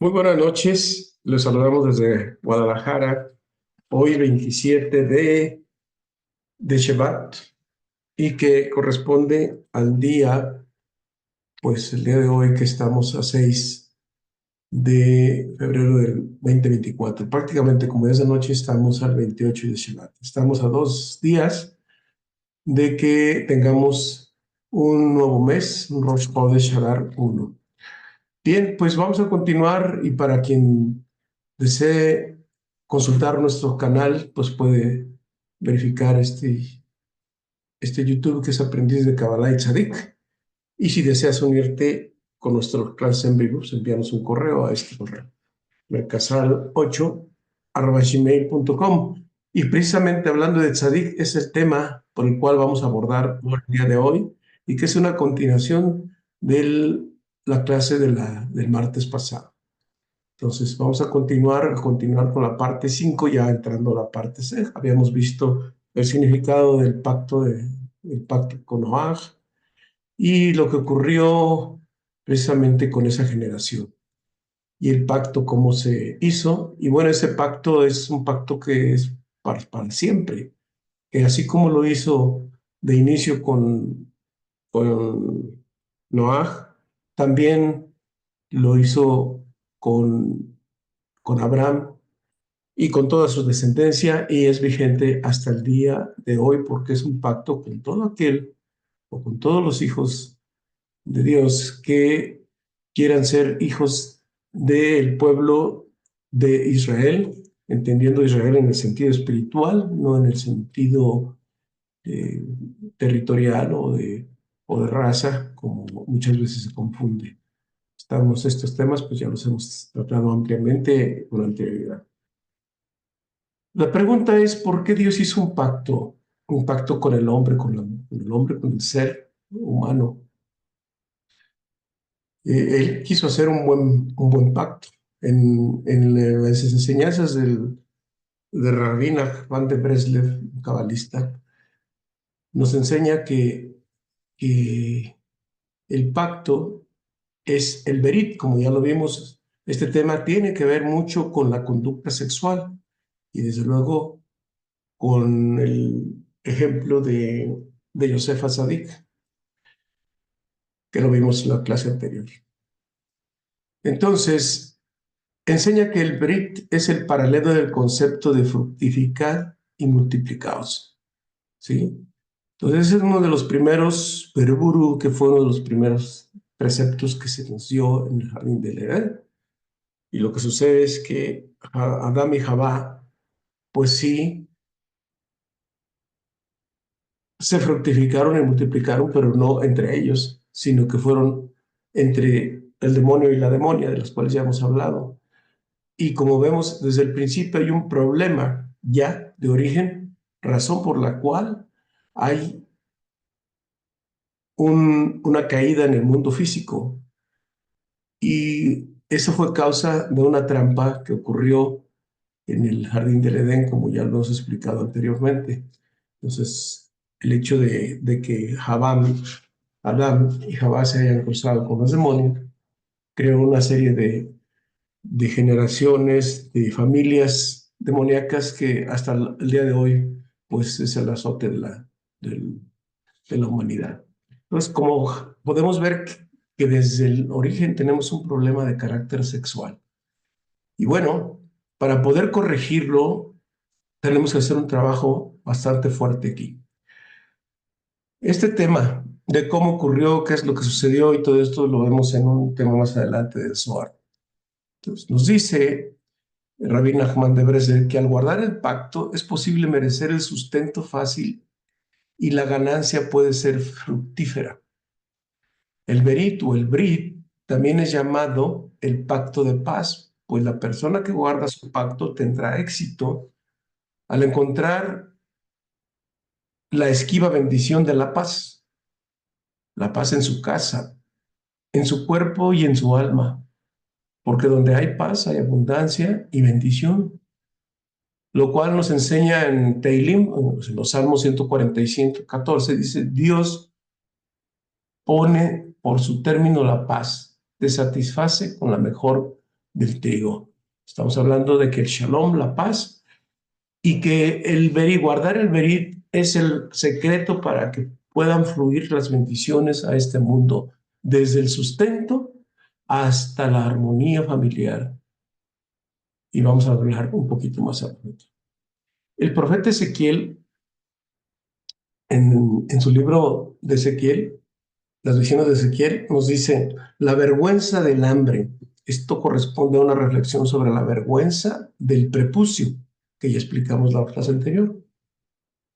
Muy buenas noches, los saludamos desde Guadalajara, hoy 27 de Shevat, y que corresponde al día, pues el día de hoy que estamos a 6 de febrero del 2024. Prácticamente como es de noche estamos al 28 de Shevat. Estamos a 2 días de que tengamos un nuevo mes, un Rosh Chodesh Adar 1. Bien, pues vamos a continuar y para quien desee consultar nuestro canal, pues puede verificar este YouTube que es Aprendiz de Kabbalah y Tzadik. Y si deseas unirte con nuestros clases en vivo, pues envíanos un correo a este correo, mercasal8@gmail.com. Y precisamente hablando de Tzadik, es el tema por el cual vamos a abordar el día de hoy y que es una continuación de la clase del martes pasado. Entonces, vamos a continuar con la parte 5, ya entrando a la parte 6. Habíamos visto el significado del pacto con Noaj y lo que ocurrió precisamente con esa generación y el pacto, cómo se hizo. Y bueno, ese pacto es un pacto que es para siempre, que así como lo hizo de inicio con Noaj, también lo hizo con Abraham y con toda su descendencia, y es vigente hasta el día de hoy porque es un pacto con todo aquel o con todos los hijos de Dios que quieran ser hijos del pueblo de Israel, entendiendo Israel en el sentido espiritual, no en el sentido eh, territorial o de raza, como muchas veces se confunde. Estos temas, pues ya los hemos tratado ampliamente con anterioridad. La pregunta es, ¿por qué Dios hizo un pacto con el hombre, con el ser humano? Él quiso hacer un buen pacto. En las enseñanzas de Rabbi Nachman de Breslev, un cabalista, nos enseña que el pacto es el berit, como ya lo vimos. Este tema tiene que ver mucho con la conducta sexual y desde luego con el ejemplo de Yosef Atzadik, que lo vimos en la clase anterior. Entonces, enseña que el Brit es el paralelo del concepto de fructificar y multiplicaos, ¿sí? Entonces, ese es uno de los primeros Beruburu, que fue uno de los primeros preceptos que se nos dio en el jardín del Edén. Y lo que sucede es que Adán y Jabá, pues sí, se fructificaron y multiplicaron, pero no entre ellos, sino que fueron entre el demonio y la demonia, de las cuales ya hemos hablado. Y como vemos desde el principio hay un problema ya de origen, razón por la cual hay una caída en el mundo físico. Y eso fue causa de una trampa que ocurrió en el jardín del Edén, como ya lo hemos explicado anteriormente. Entonces, el hecho de que Adán y Jabá se hayan cruzado con los demonios creó una serie de generaciones, de familias demoníacas que hasta el día de hoy, pues es el azote de la humanidad. Entonces, como podemos ver que desde el origen tenemos un problema de carácter sexual. Y bueno, para poder corregirlo, tenemos que hacer un trabajo bastante fuerte aquí. Este tema de cómo ocurrió, qué es lo que sucedió y todo esto lo vemos en un tema más adelante del Zohar. Entonces, nos dice Rabbi Nachman de Breslev que al guardar el pacto es posible merecer el sustento fácil y la ganancia puede ser fructífera. El berit o el brit también es llamado el pacto de paz, pues la persona que guarda su pacto tendrá éxito al encontrar la esquiva bendición de la paz en su casa, en su cuerpo y en su alma, porque donde hay paz hay abundancia y bendición, lo cual nos enseña en Teilim, en los Salmos 145, 14, dice, Dios pone por su término la paz, te satisface con la mejor del trigo. Estamos hablando de que el shalom, la paz, y que el berit, guardar el berit es el secreto para que puedan fluir las bendiciones a este mundo, desde el sustento hasta la armonía familiar. Y vamos a hablar un poquito más a fondo. El profeta Ezequiel, en su libro de Ezequiel, las visiones de Ezequiel, nos dice la vergüenza del hambre. Esto corresponde a una reflexión sobre la vergüenza del prepucio, que ya explicamos la clase anterior.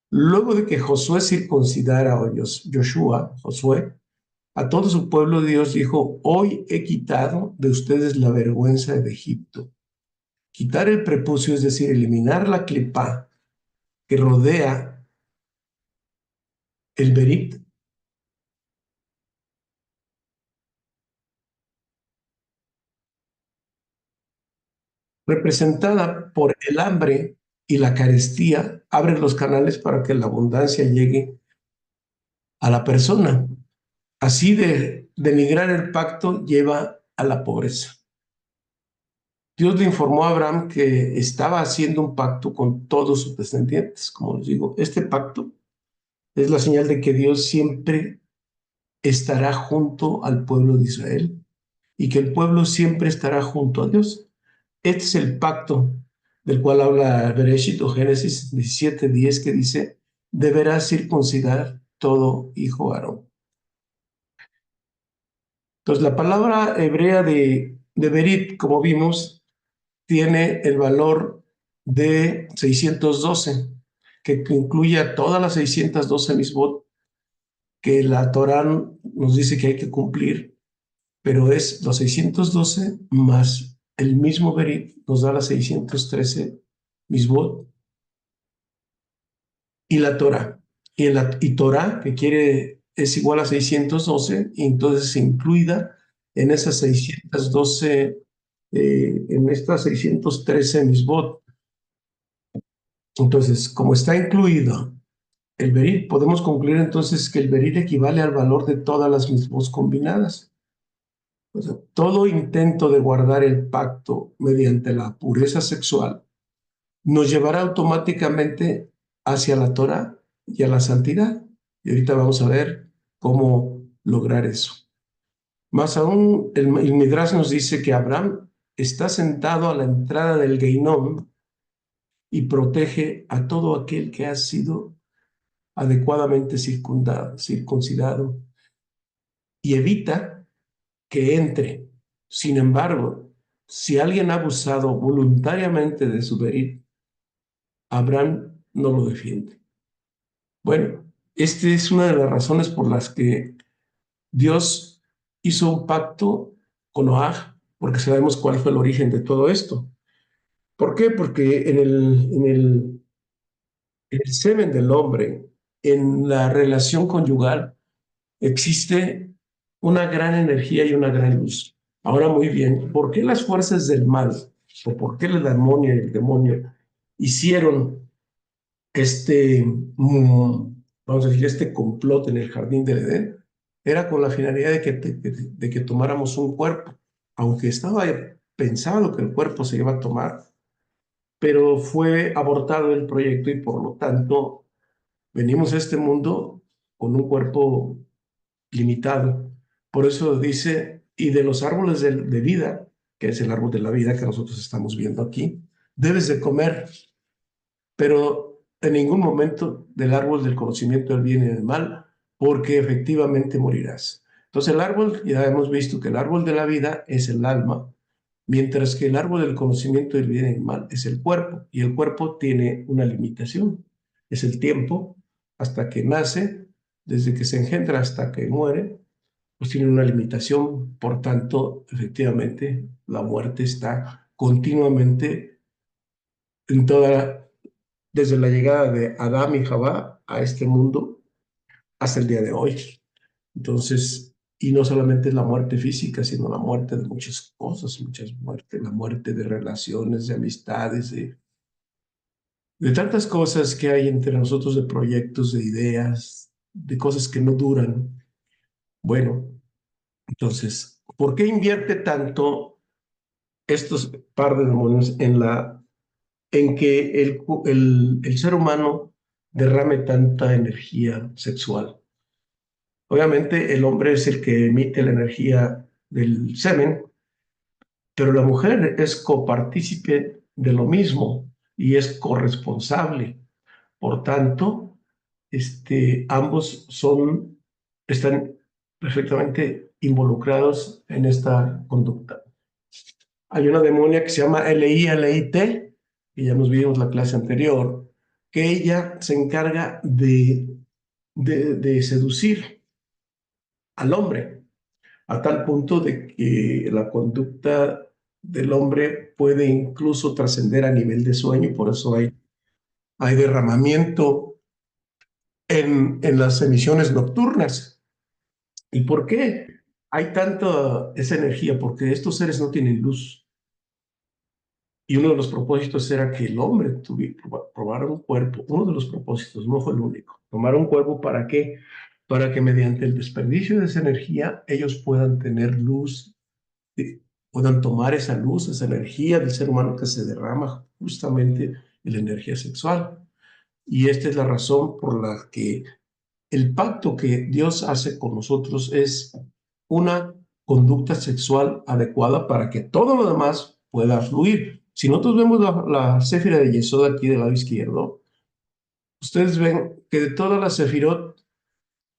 Luego de que Josué circuncidara, o Josué, a todo su pueblo, Dios dijo: hoy he quitado de ustedes la vergüenza de Egipto. Quitar el prepucio, es decir, eliminar la clipa que rodea el berit, representada por el hambre y la carestía, abre los canales para que la abundancia llegue a la persona. Así de denigrar el pacto lleva a la pobreza. Dios le informó a Abraham que estaba haciendo un pacto con todos sus descendientes. Como les digo, este pacto es la señal de que Dios siempre estará junto al pueblo de Israel y que el pueblo siempre estará junto a Dios. Este es el pacto del cual habla Bereshit o Génesis 17:10, que dice: deberás circuncidar todo hijo varón. Entonces, la palabra hebrea de berit, como vimos, tiene el valor de 612, que incluye a todas las 612 misbot que la Torá nos dice que hay que cumplir, pero es los 612 más el mismo berit nos da las 613 misbot y la Torá. Y Torá, que es igual a 612, y entonces incluida en esas 612, en estas 613 misbot. Entonces, como está incluido el berit, podemos concluir entonces que el berit equivale al valor de todas las misbos combinadas. O sea, todo intento de guardar el pacto mediante la pureza sexual nos llevará automáticamente hacia la Torah y a la santidad. Y ahorita vamos a ver cómo lograr eso. Más aún, el Midrash nos dice que Abraham está sentado a la entrada del Geinom y protege a todo aquel que ha sido adecuadamente circuncidado y evita que entre. Sin embargo, si alguien ha abusado voluntariamente de su berit, Abraham no lo defiende. Bueno, esta es una de las razones por las que Dios hizo un pacto con Noaj, porque sabemos cuál fue el origen de todo esto. ¿Por qué? Porque en el semen del hombre, en la relación conyugal, existe una gran energía y una gran luz. Ahora, muy bien, ¿por qué las fuerzas del mal, o por qué la demonia y el demonio hicieron vamos a decir, este complot en el jardín del Edén? Era con la finalidad de que tomáramos un cuerpo, aunque estaba pensado que el cuerpo se iba a tomar, pero fue abortado el proyecto y por lo tanto venimos a este mundo con un cuerpo limitado. Por eso dice: y de los árboles de vida, que es el árbol de la vida que nosotros estamos viendo aquí, debes de comer, pero en ningún momento del árbol del conocimiento del bien y del mal, porque efectivamente morirás. Entonces el árbol, ya hemos visto que el árbol de la vida es el alma, mientras que el árbol del conocimiento del bien y del mal es el cuerpo, y el cuerpo tiene una limitación, es el tiempo hasta que nace, desde que se engendra hasta que muere, pues tiene una limitación. Por tanto, efectivamente, la muerte está continuamente en desde la llegada de Adán y Jabá a este mundo hasta el día de hoy. Entonces, y no solamente es la muerte física, sino la muerte de muchas cosas, muchas muertes, la muerte de relaciones, de amistades, de tantas cosas que hay entre nosotros, de proyectos, de ideas, de cosas que no duran. Bueno, entonces, ¿por qué invierte tanto estos par de demonios en que el ser humano derrame tanta energía sexual. Obviamente el hombre es el que emite la energía del semen, pero la mujer es copartícipe de lo mismo y es corresponsable. Por tanto, ambos están perfectamente involucrados en esta conducta. Hay una demonia que se llama LIT, que ya nos vimos la clase anterior, que ella se encarga de seducir al hombre, a tal punto de que la conducta del hombre puede incluso trascender a nivel de sueño, y por eso hay derramamiento en las emisiones nocturnas. ¿Y por qué hay tanta esa energía? Porque estos seres no tienen luz. Y uno de los propósitos era que el hombre probara un cuerpo. Uno de los propósitos, no fue el único. Tomar un cuerpo, ¿para qué? Para que mediante el desperdicio de esa energía ellos puedan tener luz, puedan tomar esa luz, esa energía del ser humano que se derrama justamente en la energía sexual. Y esta es la razón por la que el pacto que Dios hace con nosotros es una conducta sexual adecuada para que todo lo demás pueda fluir. Si nosotros vemos la céfira de Yesod aquí del lado izquierdo, ustedes ven que de todas las sefirot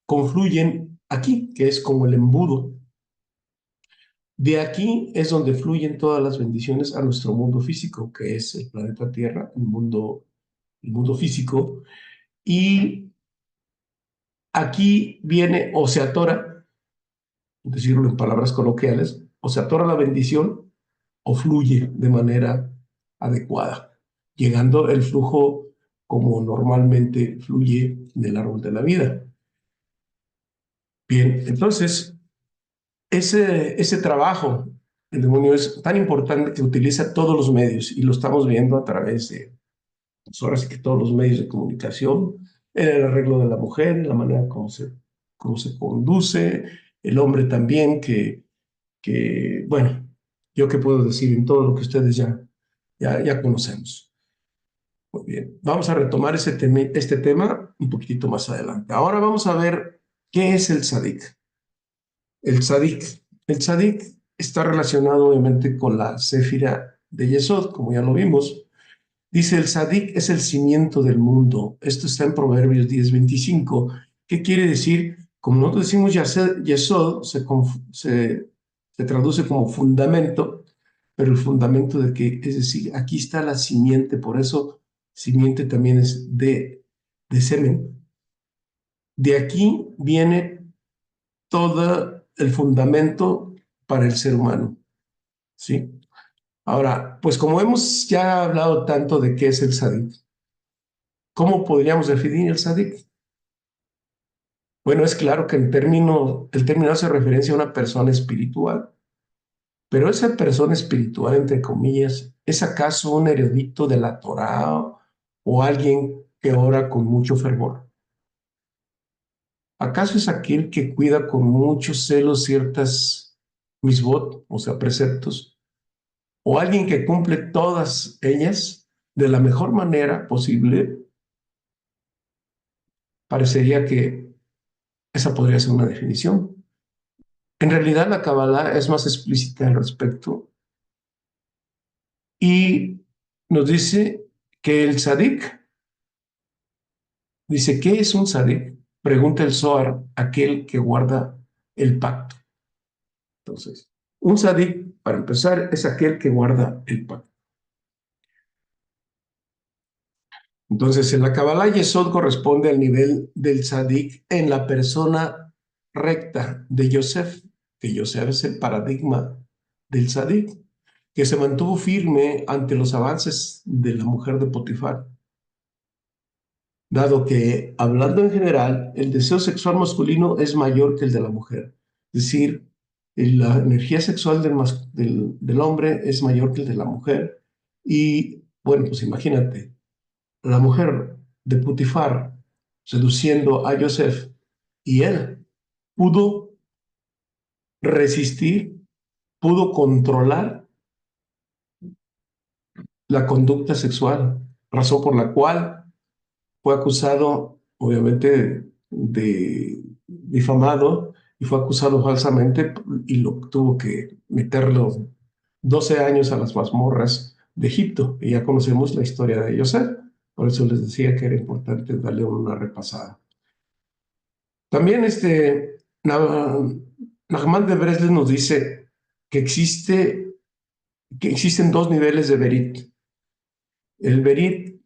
confluyen aquí, que es como el embudo. De aquí es donde fluyen todas las bendiciones a nuestro mundo físico, que es el planeta Tierra, el mundo físico. Y aquí viene o se atora, decirlo en palabras coloquiales, o se atora la bendición o fluye de manera adecuada, llegando el flujo como normalmente fluye del árbol de la vida. Bien, entonces, ese trabajo, el demonio es tan importante que utiliza todos los medios y lo estamos viendo a través de, pues ahora sí que todos los medios de comunicación, en el arreglo de la mujer, en la manera como se conduce, el hombre también, bueno, yo qué puedo decir en todo lo que ustedes ya conocemos. Muy bien, vamos a retomar este tema un poquitito más adelante. Ahora vamos a ver qué es el tzadik. El tzadik. El tzadik está relacionado obviamente con la céfira de Yesod, como ya lo vimos. Dice, el tzadik es el cimiento del mundo. Esto está en Proverbios 10:25. ¿Qué quiere decir? Como nosotros decimos Yesod, se traduce como fundamento, pero el fundamento de que, es decir, aquí está la simiente, por eso simiente también es de semen. De aquí viene todo el fundamento para el ser humano, ¿sí? Ahora, pues como hemos ya hablado tanto de qué es el tzadik, ¿cómo podríamos definir el tzadik? Bueno, es claro que el término hace referencia a una persona espiritual, pero esa persona espiritual, entre comillas, ¿es acaso un erudito de la Torá o alguien que ora con mucho fervor? ¿Acaso es aquel que cuida con mucho celo ciertas misbot, o sea, preceptos, o alguien que cumple todas ellas de la mejor manera posible? Parecería que esa podría ser una definición. En realidad, la Kabbalah es más explícita al respecto y nos dice que el tzadik, dice, ¿qué es un tzadik? Pregunta el Zohar, aquel que guarda el pacto. Entonces, un tzadik, para empezar, es aquel que guarda el pacto. Entonces, en la Kabbalah, Yesod corresponde al nivel del tzadik en la persona recta de Yosef, que Yosef es el paradigma del tzadik, que se mantuvo firme ante los avances de la mujer de Potifar, dado que, hablando en general, el deseo sexual masculino es mayor que el de la mujer. Es decir, la energía sexual del hombre es mayor que el de la mujer. Y bueno, pues imagínate, la mujer de Potifar seduciendo a Yosef y él pudo resistir, pudo controlar la conducta sexual, razón por la cual fue acusado, obviamente, de difamado y fue acusado falsamente y lo tuvo que meterlo 12 años a las mazmorras de Egipto. Y ya conocemos la historia de Yosef. Por eso les decía que era importante darle una repasada. También Nahman de Breslev nos dice que existen dos niveles de Berit. El Berit,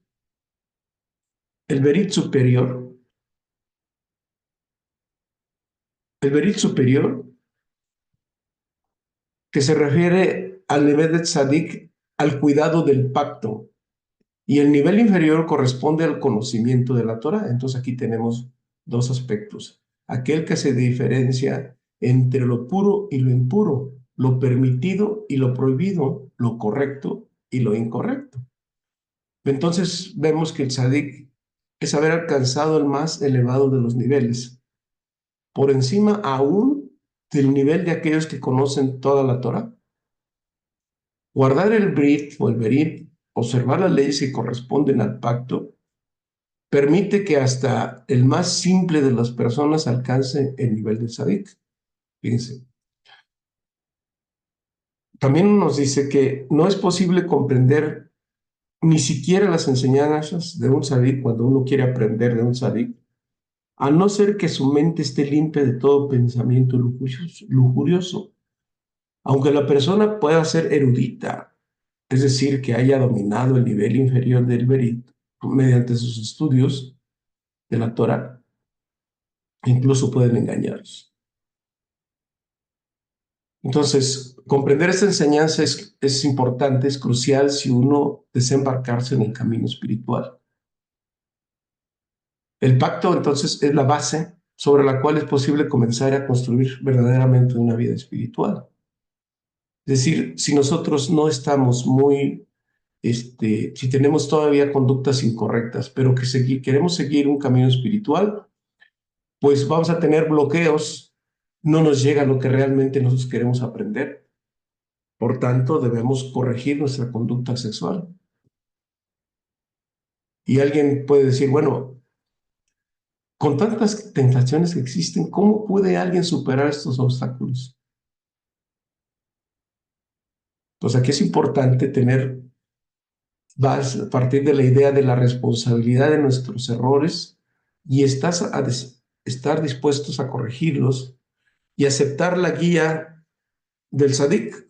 el Berit superior, el Berit superior que se refiere al nivel de Tzadik, al cuidado del pacto, y el nivel inferior corresponde al conocimiento de la Torah. Entonces aquí tenemos dos aspectos. Aquel que se diferencia entre lo puro y lo impuro, lo permitido y lo prohibido, lo correcto y lo incorrecto. Entonces vemos que el Tzadik es haber alcanzado el más elevado de los niveles, por encima aún del nivel de aquellos que conocen toda la Torah. Guardar el Brit o el Berit, observar las leyes que corresponden al pacto, permite que hasta el más simple de las personas alcance el nivel de Tzadik. Fíjense. También nos dice que no es posible comprender ni siquiera las enseñanzas de un tzadik cuando uno quiere aprender de un tzadik, a no ser que su mente esté limpia de todo pensamiento lujurioso. Aunque la persona pueda ser erudita, es decir, que haya dominado el nivel inferior del Berit mediante sus estudios de la Torah, incluso pueden engañarlos. Entonces, comprender esta enseñanza es importante, es crucial si uno desea embarcarse en el camino espiritual. El pacto, entonces, es la base sobre la cual es posible comenzar a construir verdaderamente una vida espiritual. Es decir, si nosotros no estamos si tenemos todavía conductas incorrectas, pero que queremos seguir un camino espiritual, pues vamos a tener bloqueos, no nos llega lo que realmente nosotros queremos aprender. Por tanto, debemos corregir nuestra conducta sexual. Y alguien puede decir, bueno, con tantas tentaciones que existen, ¿cómo puede alguien superar estos obstáculos? Pues aquí es importante vas a partir de la idea de la responsabilidad de nuestros errores y estar dispuestos a corregirlos y aceptar la guía del Sadik,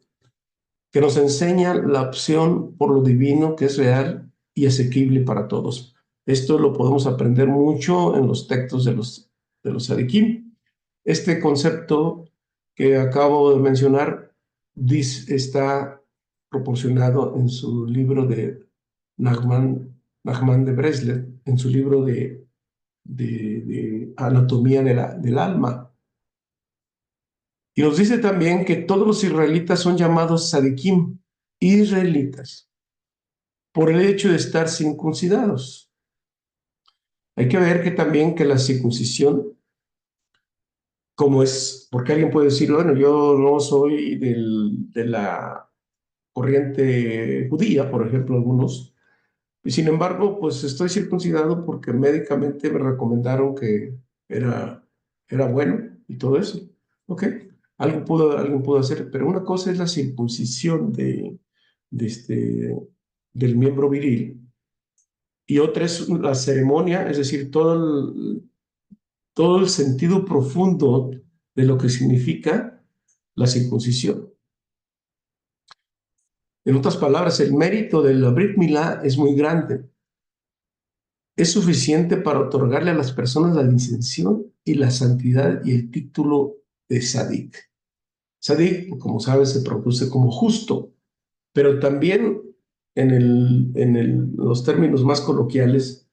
que nos enseña la opción por lo divino que es real y asequible para todos. Esto lo podemos aprender mucho en los textos de los Sadikim. Este concepto que acabo de mencionar está proporcionado en su libro de Nachman de Breslev, en su libro de Anatomía del Alma. Y nos dice también que todos los israelitas son llamados Sadikim, israelitas, por el hecho de estar circuncidados. Hay que ver que también que la circuncisión, como es, porque alguien puede decir, bueno, yo no soy de la corriente judía, por ejemplo, algunos, y sin embargo, pues estoy circuncidado porque médicamente me recomendaron que era, era bueno y todo eso. ¿Ok? Alguien pudo hacer, pero una cosa es la circuncisión de del miembro viril y otra es la ceremonia, es decir, todo el sentido profundo de lo que significa la circuncisión. En otras palabras, el mérito de la Brit Milá es muy grande. Es suficiente para otorgarle a las personas la distinción y la santidad y el título de Sadik. Sadik, como sabes, se produce como justo, pero también los términos más coloquiales,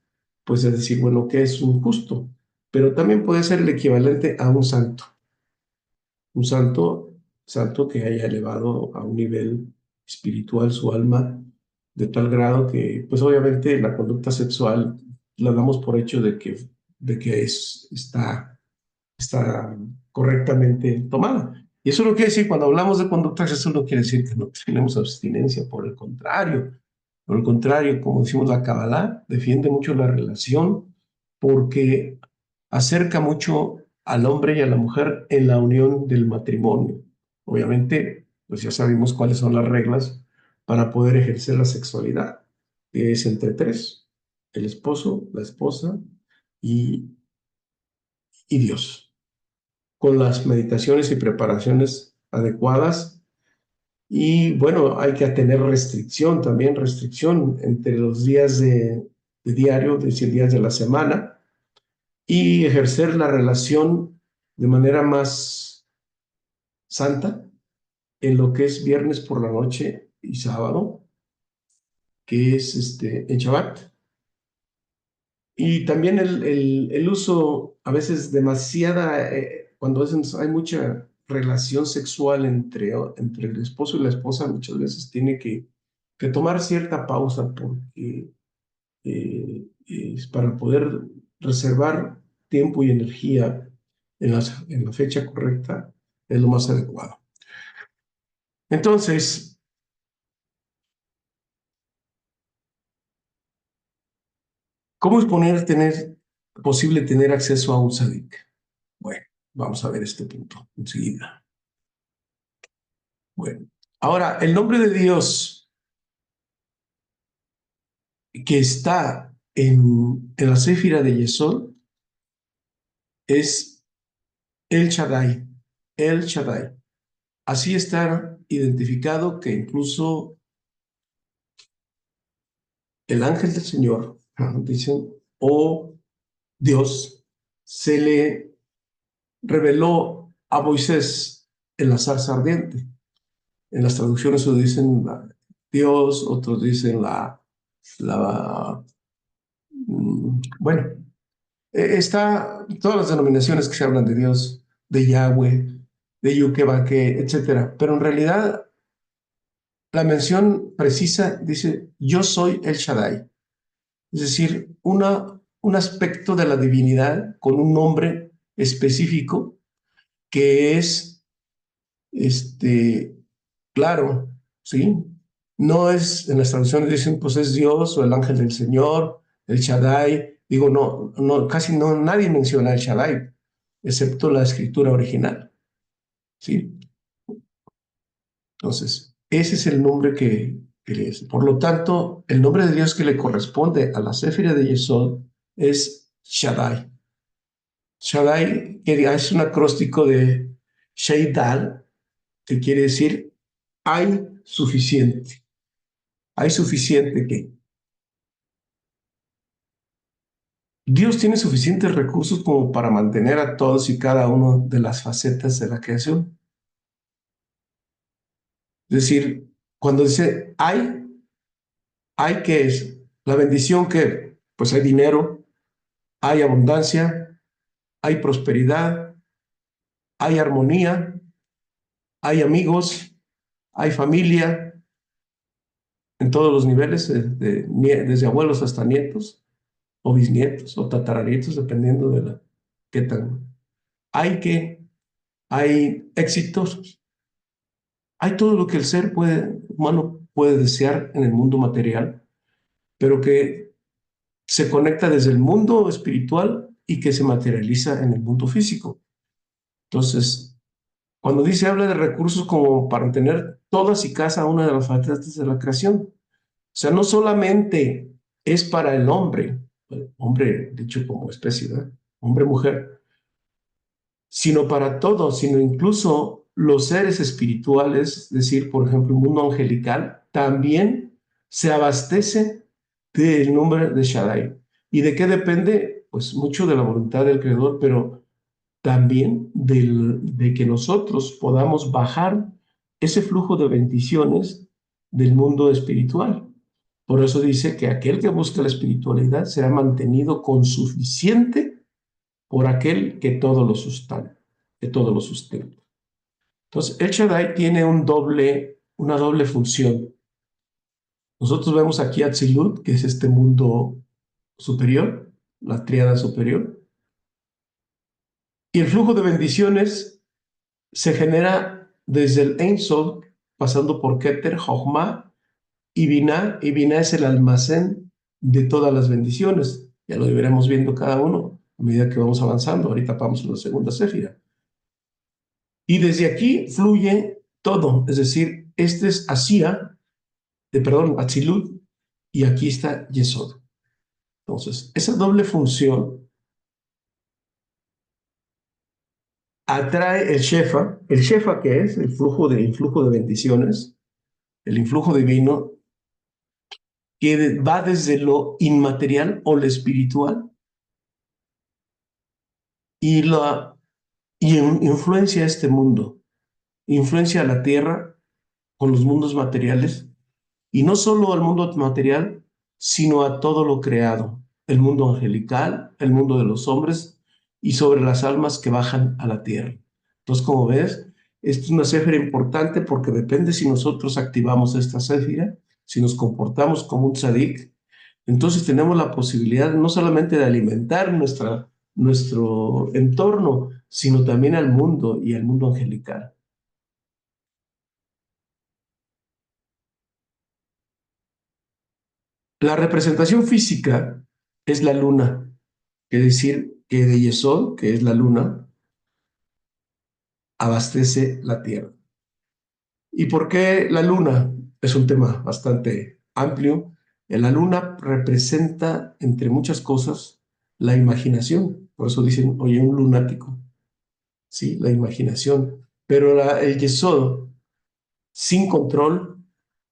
pues es decir, bueno, ¿qué es un justo? Pero también puede ser el equivalente a un santo que haya elevado a un nivel espiritual su alma de tal grado que, pues obviamente la conducta sexual la damos por hecho está correctamente tomada. Y eso no quiere decir, cuando hablamos de conductas, eso no quiere decir que no tenemos abstinencia, por el contrario, Por el contrario, como decimos, la Kabbalah defiende mucho la relación porque acerca mucho al hombre y a la mujer en la unión del matrimonio. Obviamente, pues ya sabemos cuáles son las reglas para poder ejercer la sexualidad, que es entre tres, el esposo, la esposa y, y Dios, con las meditaciones y preparaciones adecuadas. Y bueno, hay que tener restricción también, restricción entre los días de diario, es decir, días de la semana, y ejercer la relación de manera más santa en lo que es viernes por la noche y sábado, que es en Shabbat. Y también el uso, a veces demasiada, cuando hay mucha relación sexual entre el esposo y la esposa, muchas veces tiene que tomar cierta pausa porque es para poder reservar tiempo y energía en la fecha correcta, es lo más adecuado. Entonces, ¿cómo es posible tener acceso a un tzadik? Bueno, vamos a ver este punto enseguida. Bueno, ahora, el nombre de Dios que está en la céfira de Yesod es El Shaddai, El Shaddai. Así está identificado que incluso el ángel del Señor, dicen, o Dios, se le reveló a Moisés en la zarza ardiente. En las traducciones lo dicen Dios, otros dicen bueno, está todas las denominaciones que se hablan de Dios, de Yahweh, de Yukebaque, etcétera. Pero en realidad la mención precisa dice, yo soy el Shaddai. Es decir, un aspecto de la divinidad con un nombre específico que es, claro, ¿sí? No es, en las traducciones dicen, pues es Dios o el ángel del Señor, el Shaddai. Digo, no, no, casi no, nadie menciona el Shaddai, excepto la escritura original, ¿sí? Entonces, ese es el nombre que le es. Por lo tanto, el nombre de Dios que le corresponde a la Céfira de Yesod es Shaddai. Shaddai, que es un acróstico de Sheidal, que quiere decir hay suficiente. Hay suficiente que Dios tiene suficientes recursos como para mantener a todos y cada uno de las facetas de la creación. Es decir, cuando dice hay que es la bendición que, pues hay dinero, hay abundancia, hay prosperidad, hay armonía, hay amigos, hay familia en todos los niveles, desde abuelos hasta nietos, o bisnietos, o tataranietos, dependiendo de qué tan. Hay éxitos, hay todo lo que el humano puede desear en el mundo material, pero que se conecta desde el mundo espiritual y que se materializa en el mundo físico. Entonces, cuando habla de recursos como para tener todas y cada una de las facetas de la creación. O sea, no solamente es para el hombre dicho como especie, ¿verdad? Hombre-mujer, sino para todos, sino incluso los seres espirituales, es decir, por ejemplo, el mundo angelical, también se abastece del nombre de Shaddai. ¿Y de qué depende? Pues mucho de la voluntad del Creador, pero también de que nosotros podamos bajar ese flujo de bendiciones del mundo espiritual. Por eso dice que aquel que busca la espiritualidad será mantenido con suficiente por aquel que todo lo sustenta, que todo lo sustenta. Entonces, el Shaddai tiene una doble función. Nosotros vemos aquí a Atzilut, que es este mundo superior, la tríada superior, y el flujo de bendiciones se genera desde el Ein Sof, pasando por Keter, Jochma Y Binah es el almacén de todas las bendiciones. Ya lo iremos viendo cada uno a medida que vamos avanzando. Ahorita vamos a la segunda séfira. Y desde aquí fluye todo. Es decir, este es Asia, perdón, Atzilut, y aquí está Yesod. Entonces, esa doble función atrae el Shefa. ¿El Shefa qué es? El influjo de bendiciones, el influjo divino, que va desde lo inmaterial o lo espiritual y, influencia este mundo, influencia a la tierra con los mundos materiales, y no solo al mundo material, sino a todo lo creado, el mundo angelical, el mundo de los hombres y sobre las almas que bajan a la tierra. Entonces, como ves, esta es una céfira importante porque depende si nosotros activamos esta céfira, si nos comportamos como un tzadik, entonces tenemos la posibilidad no solamente de alimentar nuestro entorno, sino también al mundo y al mundo angelical. La representación física es la luna, es decir, que de Yesod, que es la luna, abastece la tierra. ¿Y por qué la luna? Es un tema bastante amplio. La luna representa, entre muchas cosas, la imaginación. Por eso dicen, oye, un lunático, ¿sí? La imaginación. Pero el Yesod, sin control,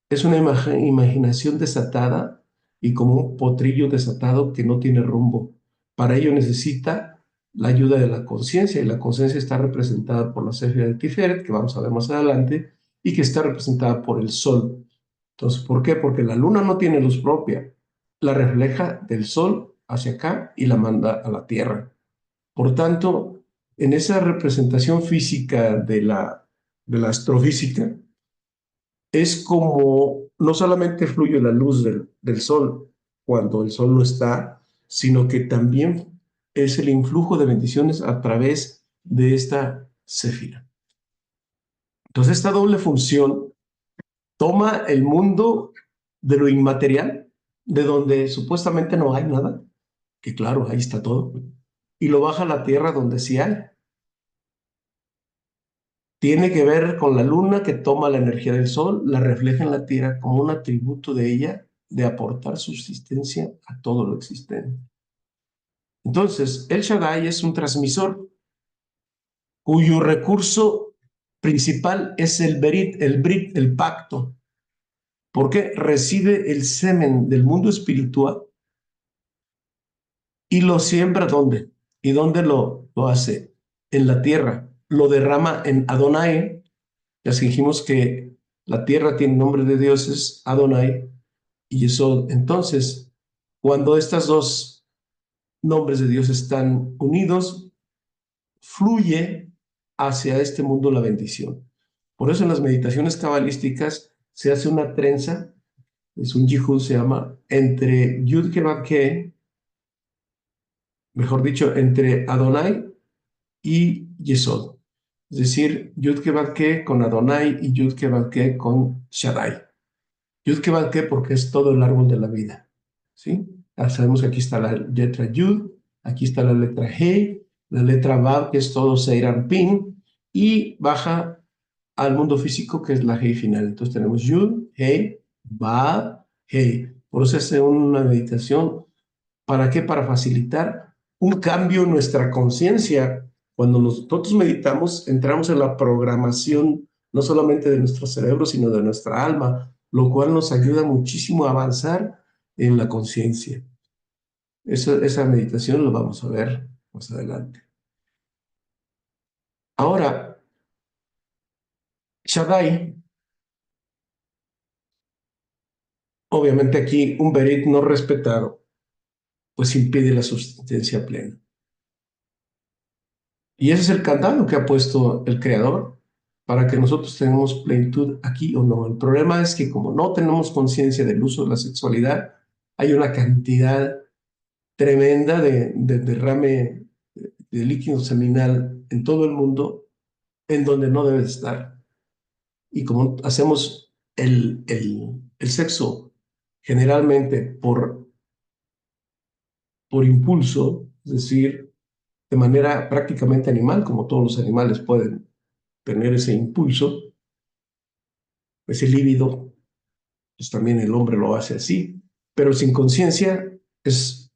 es una imaginación desatada y como un potrillo desatado que no tiene rumbo. Para ello necesita la ayuda de la conciencia, y la conciencia está representada por la céfira de Tiferet, que vamos a ver más adelante, y que está representada por el sol. Entonces, ¿por qué? Porque la luna no tiene luz propia, la refleja del sol hacia acá y la manda a la tierra. Por tanto, en esa representación física de la astrofísica, es como no solamente fluye la luz del sol cuando el sol no está, sino que también es el influjo de bendiciones a través de esta céfira. Entonces, esta doble función toma el mundo de lo inmaterial, de donde supuestamente no hay nada, que claro, ahí está todo, y lo baja a la tierra donde sí hay. Tiene que ver con la luna que toma la energía del sol, la refleja en la tierra como un atributo de ella de aportar subsistencia a todo lo existente. Entonces, el Shaddai es un transmisor cuyo recurso principal es el Berit, el Brit, el pacto, porque recibe el semen del mundo espiritual y lo siembra ¿dónde? ¿Y dónde lo hace? En la tierra. Lo derrama en Adonai. Ya dijimos que la tierra tiene nombre de dioses, Adonai y Yesod. Entonces, cuando estos dos nombres de Dios están unidos, fluye hacia este mundo la bendición. Por eso en las meditaciones cabalísticas se hace una trenza, es un yihud, se llama, entre Yud Ke, mejor dicho, entre Adonai y Yesod. Es decir, Yud Ke con Adonai y Yud Ke con Shaddai. Yud que porque es todo el árbol de la vida, ¿sí? Ya sabemos que aquí está la letra Yud, aquí está la letra He, la letra Vav, que es todo Seiran Pin, y baja al mundo físico, que es la He final. Entonces tenemos Yud, He, Vav, He. Por eso hace una meditación. ¿Para qué? Para facilitar un cambio en nuestra conciencia. Cuando nosotros meditamos, entramos en la programación no solamente de nuestro cerebro, sino de nuestra alma, lo cual nos ayuda muchísimo a avanzar en la conciencia. Esa meditación lo vamos a ver más adelante. Ahora, Shaddai, obviamente aquí un Berit no respetado, pues impide la subsistencia plena. Y ese es el candado que ha puesto el Creador para que nosotros tengamos plenitud aquí o no. El problema es que como no tenemos conciencia del uso de la sexualidad, hay una cantidad tremenda de derrame de líquido seminal en todo el mundo en donde no debe estar. Y como hacemos el sexo generalmente por impulso, es decir, de manera prácticamente animal, como todos los animales pueden tener ese impulso, ese líbido, pues también el hombre lo hace así, pero sin conciencia es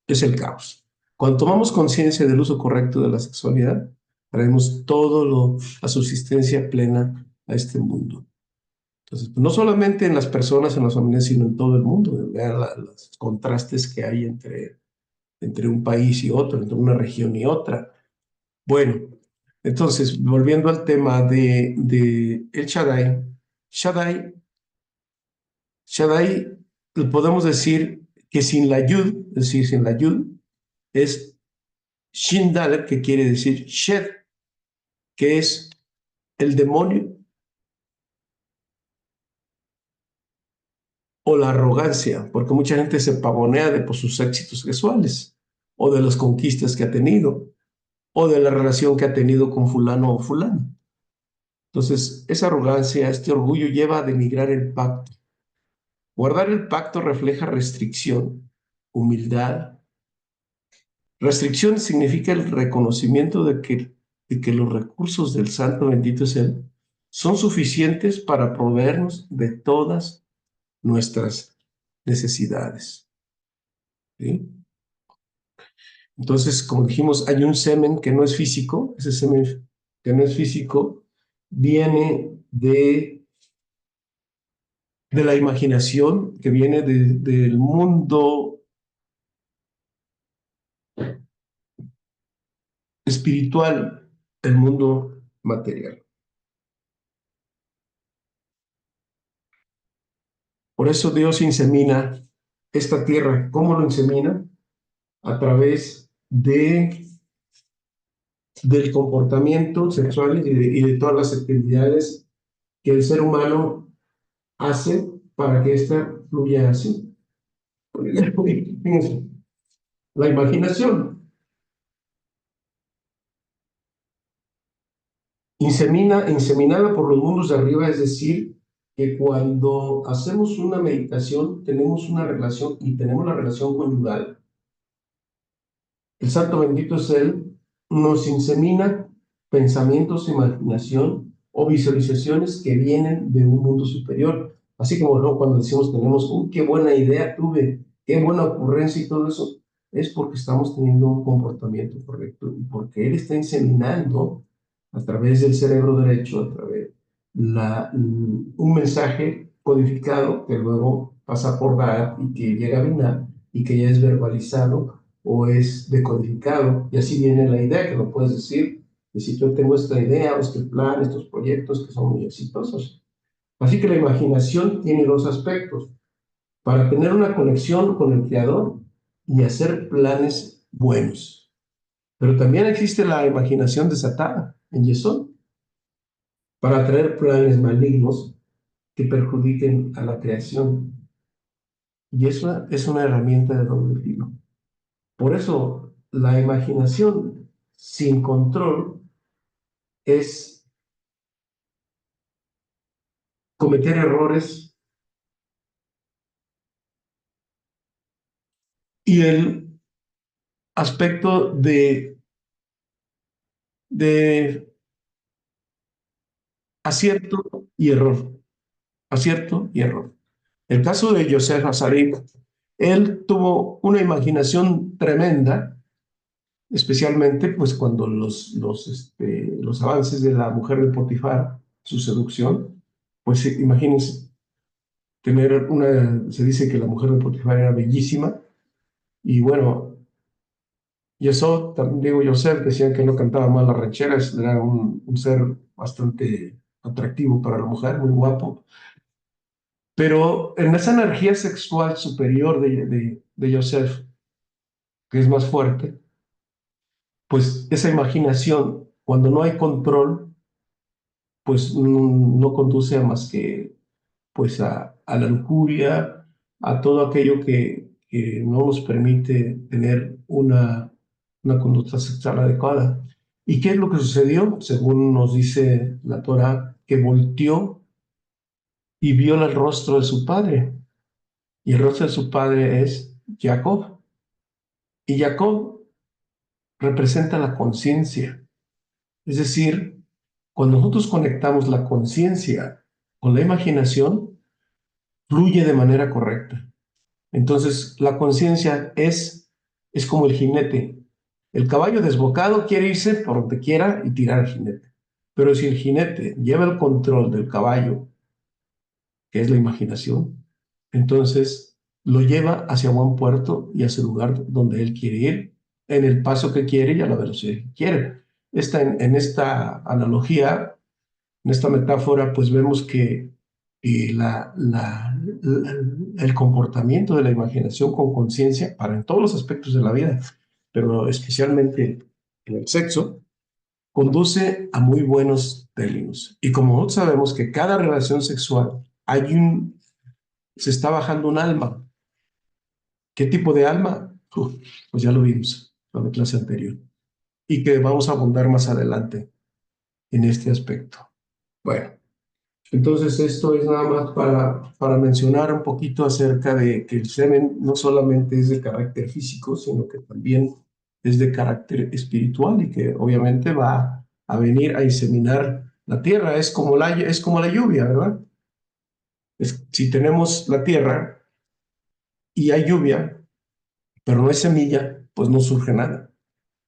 el caos. Cuando tomamos conciencia del uso correcto de la sexualidad, traemos la subsistencia plena a este mundo. Entonces, pues, no solamente en las personas, en las familias, sino en todo el mundo. Vean los contrastes que hay entre un país y otro, entre una región y otra. Bueno, entonces, volviendo al tema de el Shaddai, Shaddai, Shaddai, podemos decir que sin la Yud, es decir, sin la Yud, es Shin Dalet, que quiere decir Shed, que es el demonio o la arrogancia, porque mucha gente se pavonea de por sus éxitos sexuales, o de las conquistas que ha tenido, o de la relación que ha tenido con fulano o fulano. Entonces, esa arrogancia, este orgullo lleva a denigrar el pacto. Guardar el pacto refleja restricción, humildad. Restricción significa el reconocimiento de que los recursos del Santo bendito es Él son suficientes para proveernos de todas nuestras necesidades. ¿Sí? Entonces, como dijimos, hay un semen que no es físico, ese semen que no es físico viene de la imaginación, que viene del mundo espiritual, el mundo material. Por eso Dios insemina esta tierra. ¿Cómo lo insemina? A través del comportamiento sexual y de todas las actividades que el ser humano hace para que ésta fluya así. Fíjense, la imaginación inseminada por los mundos de arriba, es decir, que cuando hacemos una meditación tenemos una relación y tenemos la relación conyugal. El santo bendito es Él, nos insemina pensamientos, imaginación o visualizaciones que vienen de un mundo superior. Así como ¿no? Cuando decimos tenemos, qué buena idea tuve, qué buena ocurrencia y todo eso, es porque estamos teniendo un comportamiento correcto y porque Él está inseminando a través del cerebro derecho, a través un mensaje codificado que luego pasa por Baat y que llega a Binah y que ya es verbalizado o es decodificado, y así viene la idea, que lo puedes decir, si yo tengo esta idea, o este plan, estos proyectos que son muy exitosos. Así que la imaginación tiene dos aspectos, para tener una conexión con el Creador y hacer planes buenos. Pero también existe la imaginación desatada en Yesod, para traer planes malignos que perjudiquen a la creación. Y eso es una herramienta de doble filo. Por eso, la imaginación sin control es cometer errores y el aspecto de acierto y error, acierto y error. El caso de Yosef Hazarik, él tuvo una imaginación tremenda, especialmente pues cuando los avances de la mujer de Potifar, su seducción, pues imagínense se dice que la mujer de Potifar era bellísima, y bueno, y eso, también digo, Yosef decían que no cantaba mal las rancheras, era un ser bastante atractivo para la mujer, muy guapo. Pero en esa energía sexual superior de Yosef, que es más fuerte, pues esa imaginación, cuando no hay control, pues no conduce a más que pues a la lujuria, a todo aquello que no nos permite tener una conducta sexual adecuada. ¿Y qué es lo que sucedió? Según nos dice la Torah, que volteó y vio el rostro de su padre. Y el rostro de su padre es Jacob. Y Jacob representa la conciencia. Es decir, cuando nosotros conectamos la conciencia con la imaginación, fluye de manera correcta. Entonces, la conciencia es como el jinete. El caballo desbocado quiere irse por donde quiera y tirar al jinete. Pero si el jinete lleva el control del caballo, que es la imaginación, entonces lo lleva hacia buen puerto y hacia el lugar donde él quiere ir, en el paso que quiere y a la velocidad que quiere. En esta analogía, en esta metáfora, pues vemos que el comportamiento de la imaginación con conciencia, para en todos los aspectos de la vida, pero especialmente en el sexo, conduce a muy buenos términos. Y como nosotros sabemos que cada relación sexual se está bajando un alma. ¿Qué tipo de alma? Pues ya lo vimos en la clase anterior. Y que vamos a abundar más adelante en este aspecto. Bueno. Entonces, esto es nada más para mencionar un poquito acerca de que el semen no solamente es de carácter físico, sino que también es de carácter espiritual y que obviamente va a venir a inseminar la tierra. Es como la lluvia, ¿verdad? Si tenemos la tierra y hay lluvia, pero no hay semilla, pues no surge nada.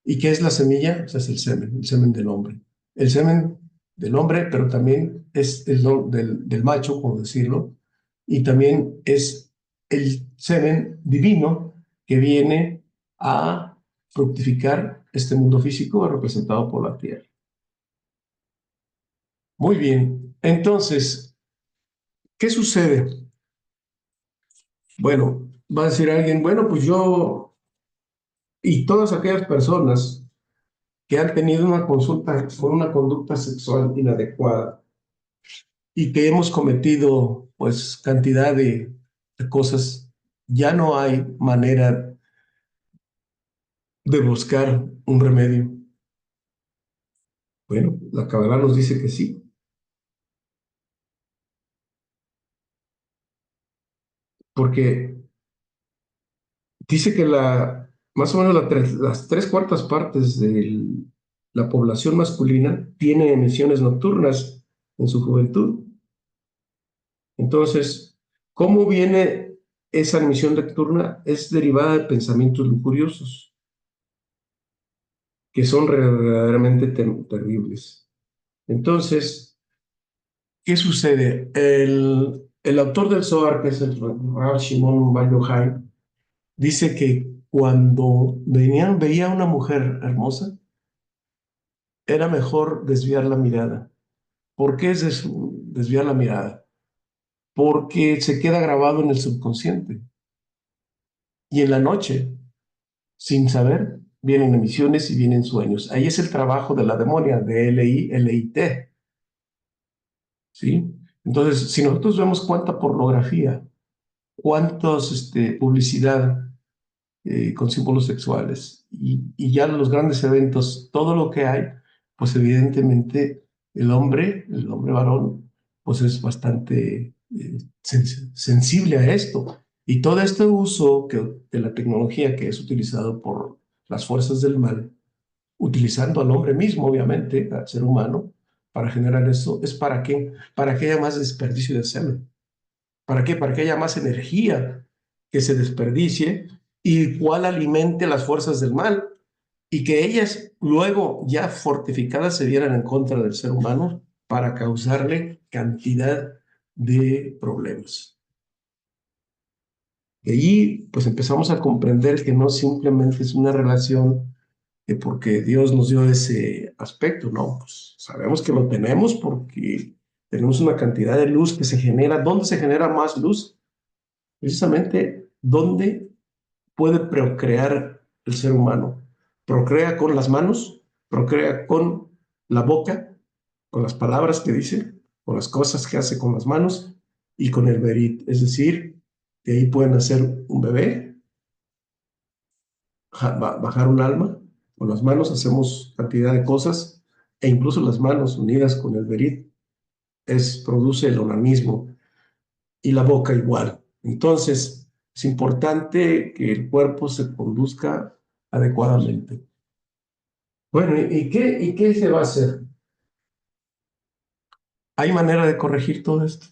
¿Y qué es la semilla? Pues es el semen del hombre. El semen del hombre, pero también es del macho, por decirlo, y también es el semen divino que viene a fructificar este mundo físico representado por la tierra. Muy bien, entonces, ¿qué sucede? Bueno, va a decir alguien, bueno, pues yo y todas aquellas personas que han tenido una consulta con una conducta sexual inadecuada y que hemos cometido pues cantidad de cosas, ya no hay manera de buscar un remedio. Bueno, la Kabbalah nos dice que sí, porque dice que más o menos las tres cuartas partes de la población masculina tiene emisiones nocturnas en su juventud. Entonces, ¿cómo viene esa emisión nocturna? Es derivada de pensamientos lujuriosos, que son verdaderamente terribles. Entonces, ¿qué sucede? El autor del Zohar, que es el Rav Shimon Bar Yochai, dice que cuando veía a una mujer hermosa, era mejor desviar la mirada. ¿Por qué es desviar la mirada? Porque se queda grabado en el subconsciente. Y en la noche, sin saber, vienen emisiones y vienen sueños. Ahí es el trabajo de la demonia, de L-I-L-I-T, ¿sí? Entonces, si nosotros vemos cuánta pornografía, cuántos publicidad con símbolos sexuales y ya los grandes eventos, todo lo que hay, pues evidentemente el hombre varón, pues es bastante sensible a esto. Y todo este uso de la tecnología que es utilizado por las fuerzas del mal, utilizando al hombre mismo, obviamente, al ser humano, para generar eso, ¿es para qué? Para que haya más desperdicio de semen. ¿Para qué? Para que haya más energía que se desperdicie y cual alimente las fuerzas del mal y que ellas luego ya fortificadas se vieran en contra del ser humano para causarle cantidad de problemas. Y allí pues empezamos a comprender que no simplemente es una relación porque Dios nos dio ese aspecto, ¿no? Pues sabemos que lo tenemos porque tenemos una cantidad de luz que se genera. ¿Dónde se genera más luz? Precisamente dónde puede procrear el ser humano. Procrea con las manos, procrea con la boca, con las palabras que dice, con las cosas que hace con las manos y con el berit. Es decir, de ahí pueden hacer un bebé, bajar un alma. Con las manos hacemos cantidad de cosas e incluso las manos unidas con el berit produce el onanismo. y la boca igual. Entonces, es importante que el cuerpo se conduzca adecuadamente. Bueno, ¿y qué se va a hacer? ¿Hay manera de corregir todo esto?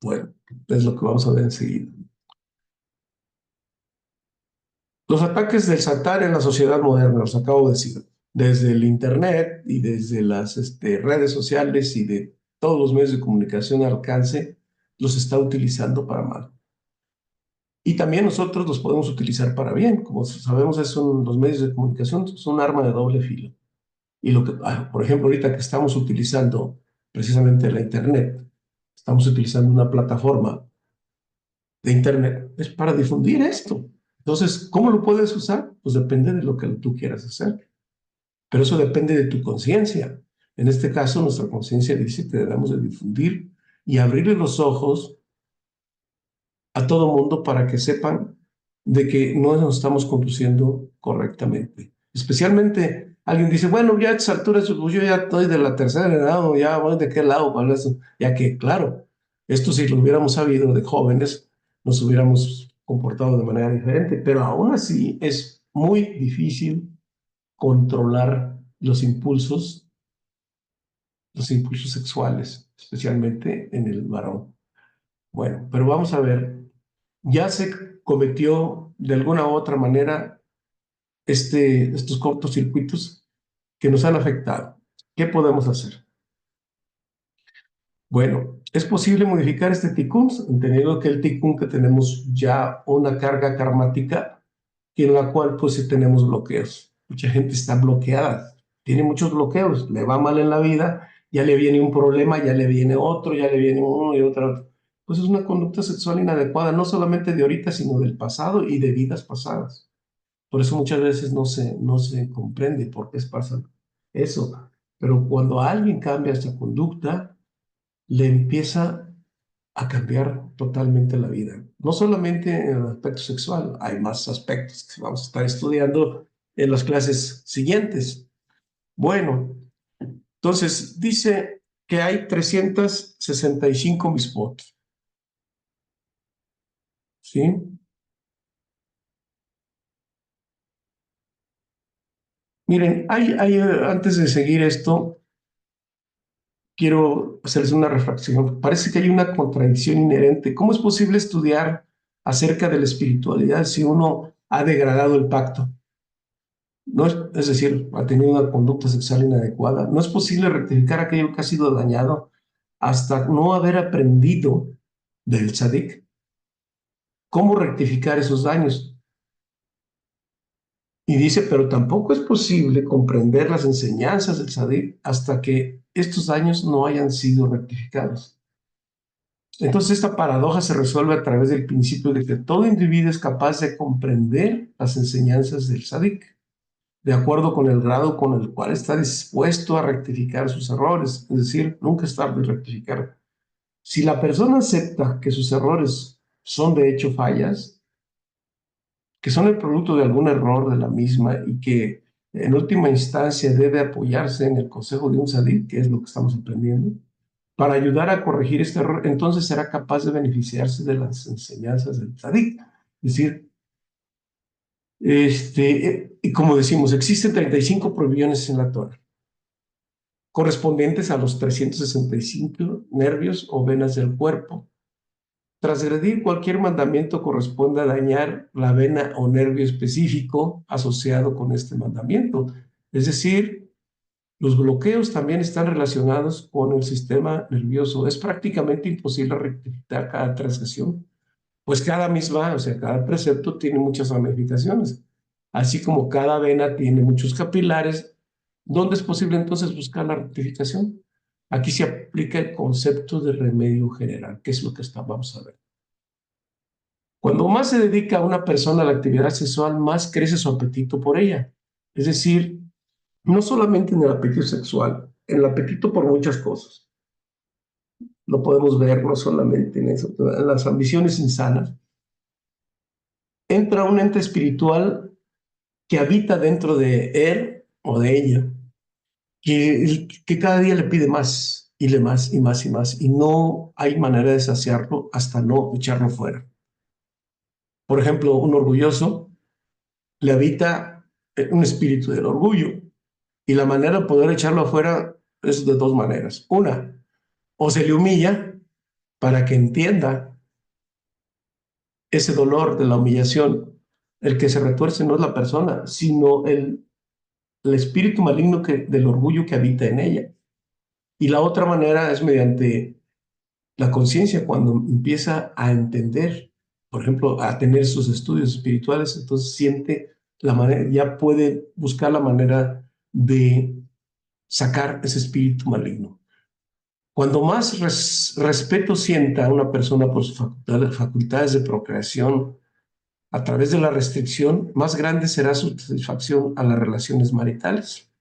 Bueno, es lo que vamos a ver enseguida. Los ataques del Satán en la sociedad moderna, los acabo de decir, desde el Internet y desde las redes sociales y de todos los medios de comunicación al alcance, los está utilizando para mal. Y también nosotros los podemos utilizar para bien. Como sabemos, los medios de comunicación son un arma de doble filo. Y por ejemplo, ahorita que estamos utilizando precisamente la Internet, estamos utilizando una plataforma de Internet, es para difundir esto. Entonces, ¿cómo lo puedes usar? Pues depende de lo que tú quieras hacer. Pero eso depende de tu conciencia. En este caso, nuestra conciencia dice que debemos de difundir y abrirle los ojos a todo mundo para que sepan de que no nos estamos conduciendo correctamente. Especialmente alguien dice, bueno, ya a estas alturas pues yo ya estoy de la tercera edad, ya voy de qué lado, ¿cuál es? Ya que, claro, esto si lo hubiéramos sabido de jóvenes, nos hubiéramos comportado de manera diferente, pero aún así es muy difícil controlar los impulsos sexuales, especialmente en el varón. Bueno, pero vamos a ver, ya se cometió de alguna u otra manera estos cortocircuitos que nos han afectado. ¿Qué podemos hacer? Bueno, es posible modificar este tikkun, entendiendo que el tikkun que tenemos ya una carga karmática y en la cual pues sí tenemos bloqueos. Mucha gente está bloqueada, tiene muchos bloqueos, le va mal en la vida, ya le viene un problema, ya le viene otro, ya le viene uno y otro. Pues es una conducta sexual inadecuada, no solamente de ahorita, sino del pasado y de vidas pasadas. Por eso muchas veces no se comprende por qué pasa eso. Pero cuando alguien cambia esta conducta, le empieza a cambiar totalmente la vida. No solamente en el aspecto sexual, hay más aspectos que vamos a estar estudiando en las clases siguientes. Bueno, entonces dice que hay 365 mispot, ¿sí? Miren, antes de seguir esto, quiero hacerles una reflexión. Parece que hay una contradicción inherente. ¿Cómo es posible estudiar acerca de la espiritualidad si uno ha degradado el pacto? No es decir, ha tenido una conducta sexual inadecuada. No es posible rectificar aquello que ha sido dañado hasta no haber aprendido del tzadik. ¿Cómo rectificar esos daños? Y dice, pero tampoco es posible comprender las enseñanzas del tzadik hasta que estos daños no hayan sido rectificados. Entonces esta paradoja se resuelve a través del principio de que todo individuo es capaz de comprender las enseñanzas del tzadik, de acuerdo con el grado con el cual está dispuesto a rectificar sus errores, es decir, nunca es tarde rectificar. Si la persona acepta que sus errores son de hecho fallas, que son el producto de algún error de la misma y que en última instancia debe apoyarse en el consejo de un sadí, que es lo que estamos aprendiendo, para ayudar a corregir este error, entonces será capaz de beneficiarse de las enseñanzas del sadí. Es decir, y como decimos, existen 35 prohibiciones en la Torah, correspondientes a los 365 nervios o venas del cuerpo. Transgredir cualquier mandamiento corresponde a dañar la vena o nervio específico asociado con este mandamiento. Es decir, los bloqueos también están relacionados con el sistema nervioso. Es prácticamente imposible rectificar cada transgresión, pues o sea, cada precepto tiene muchas ramificaciones, así como cada vena tiene muchos capilares. ¿Dónde es posible entonces buscar la rectificación? Aquí se aplica el concepto de remedio general, que es lo que vamos a ver. Cuando más se dedica a una persona a la actividad sexual, más crece su apetito por ella. Es decir, no solamente en el apetito sexual, en el apetito por muchas cosas. Lo podemos ver no solamente en eso, en las ambiciones insanas. Entra un ente espiritual que habita dentro de él o de ella, que cada día le pide más y le más y más y más. Y no hay manera de saciarlo hasta no echarlo fuera. Por ejemplo, un orgulloso le habita un espíritu del orgullo. Y la manera de poder echarlo afuera es de dos maneras. Una, o se le humilla para que entienda ese dolor de la humillación. El que se retuerce no es la persona, sino el espíritu maligno del orgullo que habita en ella. Y la otra manera es mediante la conciencia, cuando empieza a entender, por ejemplo, a tener sus estudios espirituales, entonces siente la manera, ya puede buscar la manera de sacar ese espíritu maligno. Cuando más respeto sienta una persona por sus facultades de procreación a través de la restricción, más grande será su satisfacción a las relaciones maritales.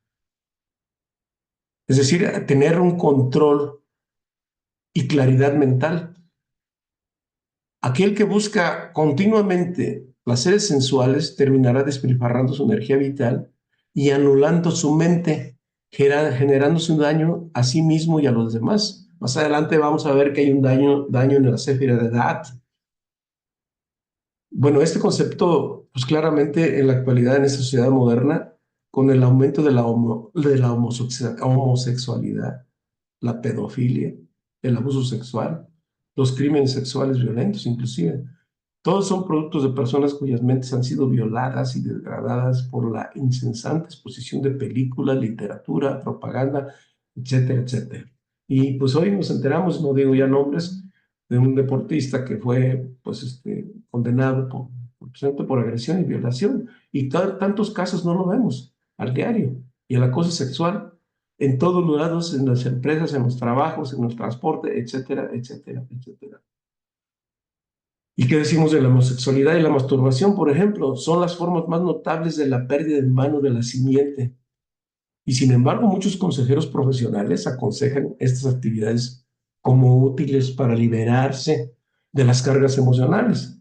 Es decir, tener un control y claridad mental. Aquel que busca continuamente placeres sensuales terminará despilfarrando su energía vital y anulando su mente, generándose un daño a sí mismo y a los demás. Más adelante vamos a ver que hay un daño en la céfira de Da'at. Bueno, este concepto, pues claramente en la actualidad, en esta sociedad moderna, con el aumento de la homosexualidad, la pedofilia, el abuso sexual, los crímenes sexuales violentos inclusive, todos son productos de personas cuyas mentes han sido violadas y degradadas por la insensata exposición de películas, literatura, propaganda, etcétera, etcétera. Y pues hoy nos enteramos, no digo ya nombres, de un deportista que fue pues, condenado por agresión y violación. Y tantos casos no lo vemos al diario. Y el acoso sexual en todos los lados, en las empresas, en los trabajos, en el transporte, etcétera, etcétera, etcétera. ¿Y qué decimos de la homosexualidad y la masturbación, por ejemplo? Son las formas más notables de la pérdida en mano de la simiente. Y sin embargo, muchos consejeros profesionales aconsejan estas actividades como útiles para liberarse de las cargas emocionales.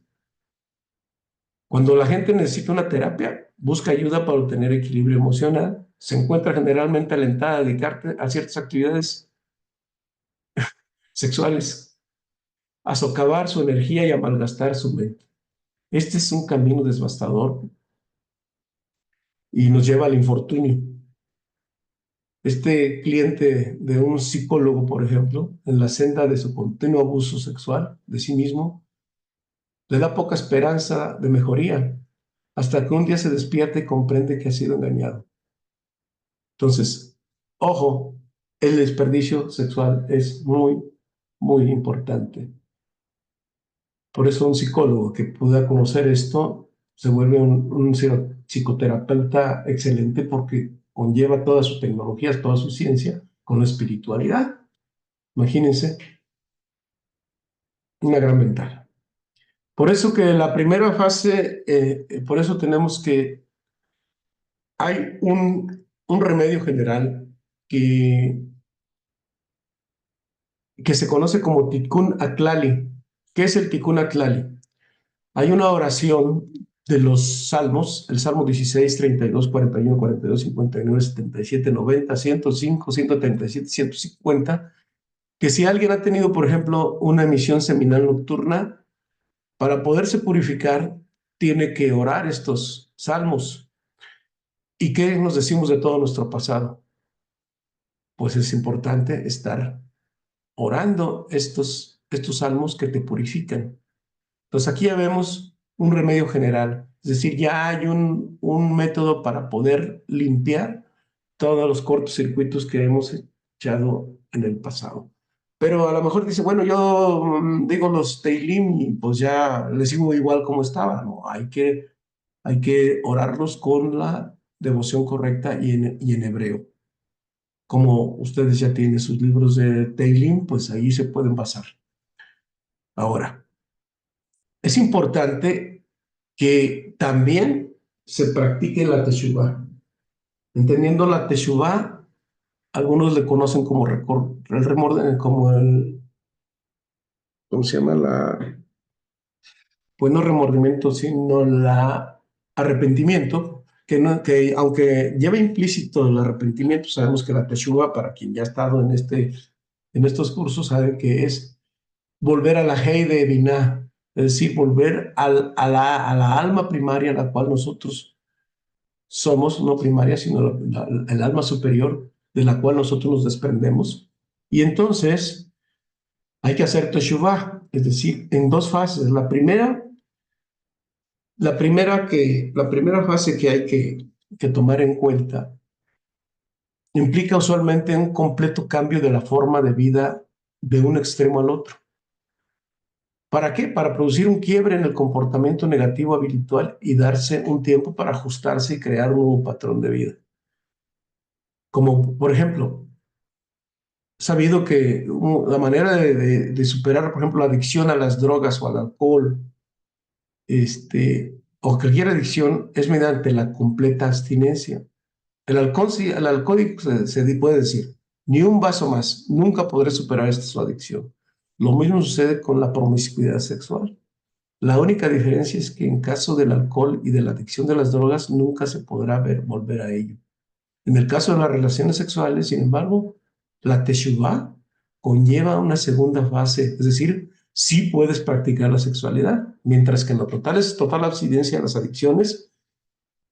Cuando la gente necesita una terapia, busca ayuda para obtener equilibrio emocional, se encuentra generalmente alentada a dedicarte a ciertas actividades sexuales, a socavar su energía y a malgastar su mente. Este es un camino devastador y nos lleva al infortunio. Este cliente de un psicólogo, por ejemplo, en la senda de su continuo abuso sexual de sí mismo, le da poca esperanza de mejoría hasta que un día se despierta y comprende que ha sido engañado. Entonces, ojo, el desperdicio sexual es muy, muy importante. Por eso un psicólogo que pueda conocer esto se vuelve un psicoterapeuta excelente porque conlleva todas sus tecnologías, toda su ciencia con la espiritualidad. Imagínense, una gran ventaja. Por eso que la primera fase, por eso tenemos que, hay un remedio general que, que se conoce como Tikkun Aklali. ¿Qué es el Tikkun Aklali? Hay una oración de los salmos, el Salmo 16, 32, 41, 42, 59, 77, 90, 105, 137, 150, que si alguien ha tenido, por ejemplo, una emisión seminal nocturna, para poderse purificar, tiene que orar estos salmos. ¿Y qué nos decimos de todo nuestro pasado? Pues es importante estar orando estos salmos que te purifican. Entonces aquí ya vemos un remedio general, es decir, ya hay un método para poder limpiar todos los cortocircuitos que hemos echado en el pasado. Pero a lo mejor dice, bueno, yo digo los Teilim y pues ya les sigo igual como estaba. No, hay que orarlos con la devoción correcta y en hebreo. Como ustedes ya tienen sus libros de Teilim, pues ahí se pueden basar. Ahora, es importante que también se practique la Teshuvah. Entendiendo la Teshuvah, algunos le conocen como como ¿cómo se llama? Pues no remordimiento, sino la arrepentimiento, que aunque lleva implícito el arrepentimiento, sabemos que la Teshuvah, para quien ya ha estado en este en estos cursos saben que es volver a la Hei de Binah, es decir, volver a la alma primaria, la cual nosotros somos, no primaria, sino el alma superior de la cual nosotros nos desprendemos. Y entonces hay que hacer Teshuvah, es decir, en dos fases. La primera fase que hay que tomar en cuenta implica usualmente un completo cambio de la forma de vida de un extremo al otro. ¿Para qué? Para producir un quiebre en el comportamiento negativo habitual y darse un tiempo para ajustarse y crear un nuevo patrón de vida. Como, por ejemplo, sabido que la manera de superar, por ejemplo, la adicción a las drogas o al alcohol, o cualquier adicción, es mediante la completa abstinencia. El alcohólico se puede decir, ni un vaso más, nunca podré superar esta su adicción. Lo mismo sucede con la promiscuidad sexual. La única diferencia es que en caso del alcohol y de la adicción de las drogas, nunca se podrá volver a ello. En el caso de las relaciones sexuales, sin embargo, la teshuvá conlleva una segunda fase, es decir, sí puedes practicar la sexualidad, mientras que en lo total es total abstinencia de las adicciones.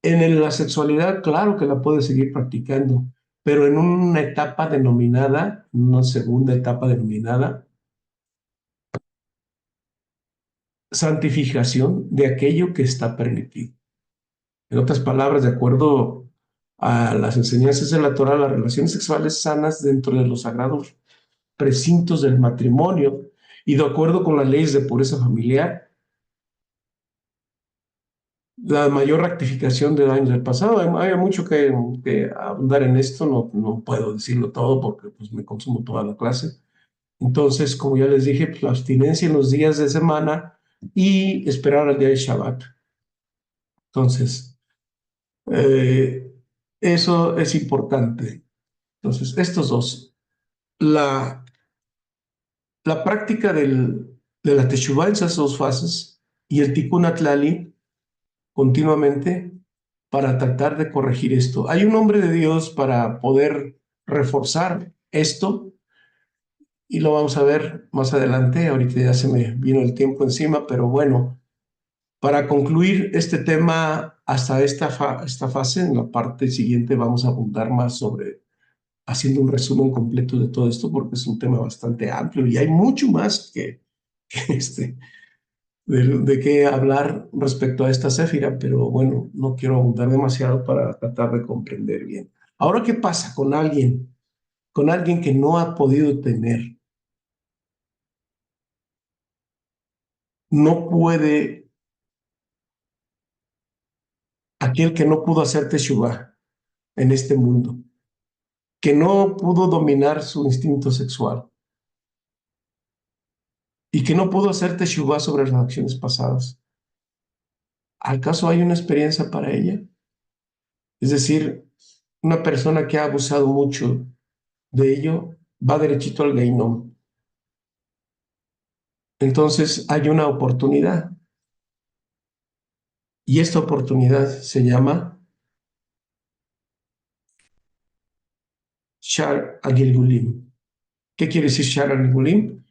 La sexualidad, claro que la puedes seguir practicando, pero en una etapa denominada, una segunda etapa denominada santificación de aquello que está permitido. En otras palabras, de acuerdo a las enseñanzas de la Torah, las relaciones sexuales sanas dentro de los sagrados precintos del matrimonio y de acuerdo con las leyes de pureza familiar, la mayor rectificación de daños del pasado. Hay mucho que abundar en esto, no puedo decirlo todo porque pues, me consumo toda la clase. Entonces, como ya les dije, pues, la abstinencia en los días de semana y esperar al día de Shabbat. Entonces, eh, eso es importante. Entonces, estos dos. La, la práctica de la Teshuvah en esas dos fases y el Tikkun Atlali continuamente para tratar de corregir esto. Hay un hombre de Dios para poder reforzar esto y lo vamos a ver más adelante. Ahorita ya se me vino el tiempo encima, pero bueno, para concluir este tema hasta esta fase, en la parte siguiente vamos a abundar más sobre haciendo un resumen completo de todo esto porque es un tema bastante amplio y hay mucho más que de qué hablar respecto a esta céfira, pero bueno, no quiero abundar demasiado para tratar de comprender bien. Ahora, ¿qué pasa con alguien que no ha podido tener, no puede, aquel que no pudo hacer teshuvah en este mundo, que no pudo dominar su instinto sexual y que no pudo hacer teshuvah sobre las acciones pasadas? ¿Acaso hay una experiencia para ella? Es decir, una persona que ha abusado mucho de ello va derechito al Geinón. Entonces hay una oportunidad y esta oportunidad se llama Shar Agilgulim. ¿Qué quiere decir Shar Agilgulim?